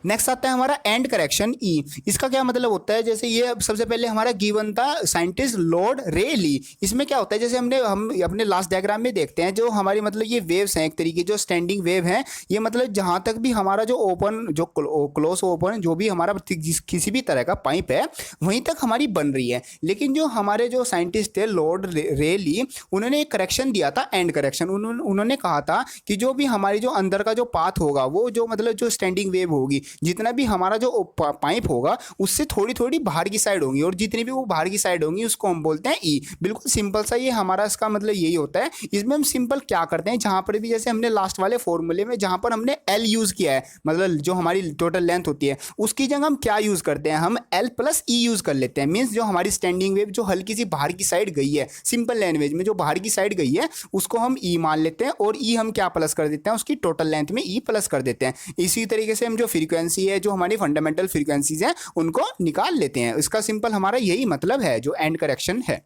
नेक्स्ट आता है हमारा एंड करेक्शन ई। इसका क्या मतलब होता है, जैसे ये सबसे पहले हमारा गिवन था साइंटिस्ट लॉर्ड रे ली। इसमें क्या होता है, जैसे हम अपने लास्ट डायग्राम में देखते हैं जो हमारी मतलब ये वेव्स हैं एक तरीके जो स्टैंडिंग वेव हैं, ये मतलब जहाँ तक भी हमारा जो ओपन जो क्लोज ओपन जो भी हमारा किसी भी तरह का पाइप है वहीं तक हमारी बन रही है। लेकिन जो हमारे जो साइंटिस्ट थे लॉर्ड रे ली, उन्होंने एक करेक्शन दिया था, एंड करेक्शन। उन्होंने कहा था कि जो भी हमारी जो अंदर का जो पाथ होगा वो जो मतलब जो स्टैंडिंग वेव होगी जितना भी हमारा जो पाइप होगा उससे थोड़ी थोड़ी बाहर की साइड होंगी, और जितनी भी वो बाहर की साइड होंगी उसको हम बोलते हैं ई। बिल्कुल सिंपल सा ये हमारा इसका मतलब यही होता है। इसमें हम सिंपल क्या करते हैं, जहां पर भी जैसे हमने लास्ट वाले फॉर्मूले में जहां पर हमने एल यूज किया है, मतलब जो हमारी टोटल लेंथ होती है उसकी जगह हम क्या यूज करते हैं, हम एल प्लस ई यूज कर लेते हैं। मीन्स जो हमारी स्टैंडिंग वेव जो हल्की सी बाहर की साइड गई है, सिंपल लैंग्वेज में जो बाहर की साइड गई है उसको हम ई मान लेते हैं, और ई हम क्या प्लस कर देते हैं, उसकी टोटल लेंथ में ई प्लस कर देते हैं। इसी तरीके से हम जो फ्रीक्वेंसी है जो हमारी फंडामेंटल फ्रीक्वेंसीज हैं उनको निकाल लेते हैं। इसका सिंपल हमारा यही मतलब है जो एंड करेक्शन है।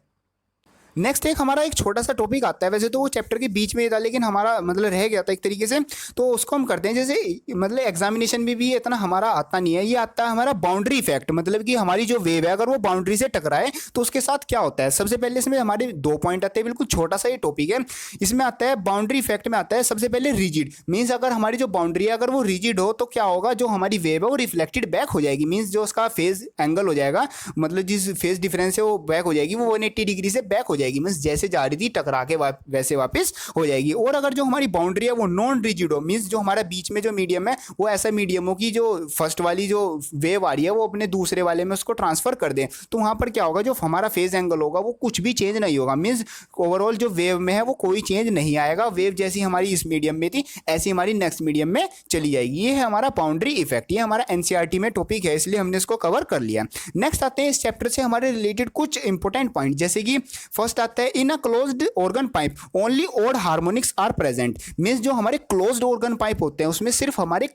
नेक्स्ट एक हमारा एक छोटा सा टॉपिक आता है, वैसे तो वो चैप्टर के बीच में ही था लेकिन हमारा मतलब रह गया था एक तरीके से, तो उसको हम करते हैं। जैसे मतलब एग्जामिनेशन में भी इतना हमारा आता नहीं है, ये आता है हमारा बाउंड्री इफेक्ट। मतलब कि हमारी जो वेव है अगर वो बाउंड्री से टकराए तो उसके साथ क्या होता है। सबसे पहले इसमें हमारे 2 पॉइंट आते हैं, बिल्कुल छोटा सा ये टॉपिक है। इसमें आता है बाउंड्री इफेक्ट में आता है सबसे पहले रिजिड। मीन्स अगर हमारी जो बाउंड्री है अगर वो रिजिड हो तो क्या होगा, जो हमारी वेव है वो रिफ्लेक्टेड बैक हो जाएगी। मीन्स जो उसका फेज एंगल हो जाएगा, मतलब जिस फेज डिफरेंस है वो बैक हो जाएगी, वो 180 डिग्री से बैक हो जाएगी। मीन्स जैसे जा रही थी टकरा के वैसे वापस हो जाएगी। और अगर जो हमारी बाउंड्री है वो नॉन रिजिड हो, मीन्स जो हमारा बीच में जो मीडियम है वो ऐसा मीडियम हो कि जो फर्स्ट वाली जो वेव आ रही है वो अपने दूसरे वाले में उसको ट्रांसफर कर दे, तो वहां पर क्या होगा, जो हमारा फेज एंगल होगा वो कुछ भी चेंज नहीं होगा। मीन्स ओवरऑल जो वेव में है वो कोई चेंज नहीं आएगा। वेव जैसी हमारी इस मीडियम में थी ऐसी हमारी नेक्स्ट मीडियम में चली जाएगी। ये है हमारा बाउंड्री इफेक्ट। ये हमारा एनसीईआरटी में टॉपिक है इसलिए हमने इसको कवर कर लिया। नेक्स्ट आते हैं इस चैप्टर से हमारे रिलेटेड कुछ इंपॉर्टेंट पॉइंट, जैसे कि फर्स्ट आता है in a closed organ pipe only odd harmonics are present. Means जो हमारे क्लोज्ड ऑर्गन पाइप होते हैं उसमें सिर्फ हमारे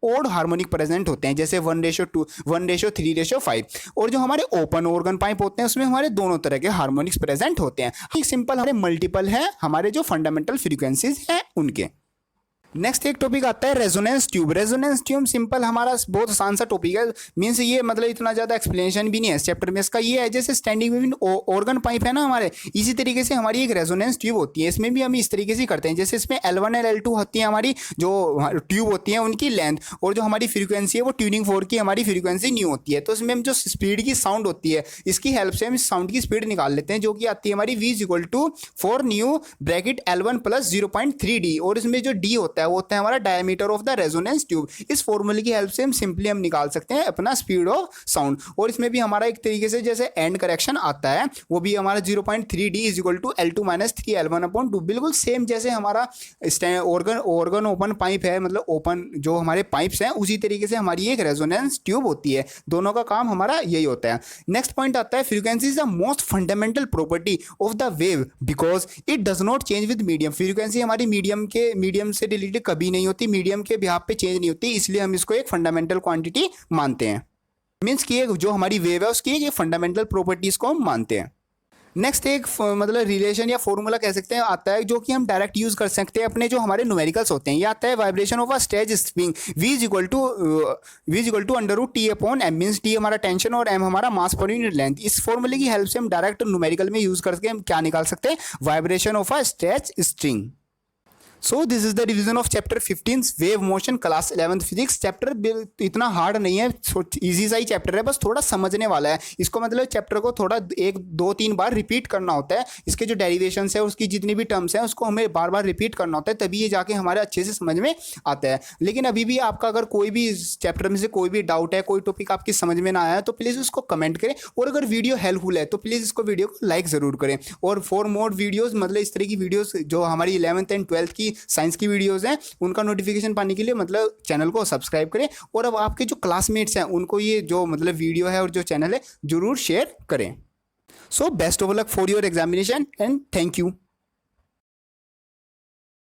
ओड हार्मोनिक प्रेजेंट होते हैं, जैसे 1:2 1:3:5। और जो हमारे ओपन ऑर्गन पाइप होते हैं उसमें हमारे दोनों तरह के हार्मोनिक्स प्रेजेंट होते हैं। एक सिंपल हमारे मल्टीपल है हमारे जो फंडामेंटल फ्रीक्वेंसीज हैं उनके। नेक्स्ट एक टॉपिक आता है resonance tube. Resonance tube simple हमारा बहुत आसान सा टॉपिक है, मीन्स ये मतलब इतना ज़्यादा एक्सप्लेनेशन भी नहीं है इस चैप्टर में इसका। ये है जैसे स्टैंडिंग विन ऑर्गन पाइप है ना हमारे, इसी तरीके से हमारी एक रेजोनेंस ट्यूब होती है। इसमें भी हम इस तरीके से करते हैं, जैसे इसमें L1 और L2 होती है हमारी जो ट्यूब होती है उनकी लेंथ, और जो हमारी फ्रीक्वेंसी है वो ट्यूनिंग फोर्क की हमारी फ्रीक्वेंसी न्यू होती है। तो इसमें हम जो स्पीड की साउंड होती है इसकी हेल्प से हम इस साउंड की स्पीड निकाल लेते हैं, जो कि आती है हमारी V = 4 new bracket L1 + 0.3d, और इसमें जो d होता है वो होता है हमारा diameter of the resonance tube. इस फॉर्मूले की हेल्प से हम सिंपली हम निकाल सकते हैं अपना स्पीड ऑफ साउंड। और इसमें भी हमारा एक तरीके से जैसे एंड करेक्शन आता है, वो भी हमारा 0.3d = L2 - 3L1/2, बिल्कुल सेम जैसे हमारा ऑर्गन ओपन पाइप है, मतलब ओपन जो हमारे पाइप्स हैं उसी तरीके से हमारी एक रेजोनेंस ट्यूब होती है। दोनों का काम हमारा यही होता है। नेक्स्ट पॉइंट आता है frequency is the most fundamental property of the wave because it does not change with medium. Frequency हमारी मीडियम से रिलेटेड कभी नहीं होती, मीडियम के बिहाफ पे चेंज नहीं होती, इसलिए हम इसको एक फंडामेंटल क्वांटिटी मानते हैं। मीन्स कि जो हमारी वेव है उसकी एक फंडामेंटल प्रॉपर्टीज को हम मानते हैं। नेक्स्ट एक मतलब रिलेशन या फॉर्मूला कह सकते हैं आता है, जो कि हम डायरेक्ट यूज कर सकते हैं अपने जो हमारे न्यूमेरिकल्स होते हैं। ये आता है vibration of a stretch spring V = √T/m, means T हमारा टेंशन और M हमारा मास पर यूनिट लेंथ। इस फॉर्मूले की हेल्प से हम डायरेक्ट न्यूमेरिकल में यूज करके हम क्या निकाल सकते हैं, vibration of a stretch string. So this is the revision of chapter 15 wave motion class 11th physics. Chapter इतना हार्ड नहीं है, इजी सा ही चैप्टर है, बस थोड़ा समझने वाला है इसको। मतलब चैप्टर को थोड़ा 1-2-3 बार रिपीट करना होता है। इसके जो डेरिवेशंस है उसकी जितनी भी टर्म्स हैं उसको हमें बार बार रिपीट करना होता है, तभी ये जाके हमारे अच्छे से समझ में आता है। लेकिन अभी भी आपका अगर कोई भी चैप्टर में से कोई भी डाउट है, कोई टॉपिक आपकी समझ में ना आया तो प्लीज़ उसको कमेंट करें, और अगर वीडियो हेल्पफुल है तो प्लीज़ इसको वीडियो को लाइक ज़रूर करें। और फॉर मोर वीडियोज़ मतलब इस तरह की वीडियोज़ जो हमारी 11th एंड 12th की साइंस की वीडियोस हैं उनका नोटिफिकेशन पाने के लिए मतलब चैनल को सब्सक्राइब करें। और अब आपके जो क्लासमेट्स हैं उनको ये जो मतलब वीडियो है और जो चैनल है जरूर शेयर करें। So best of luck for your examination and thank you.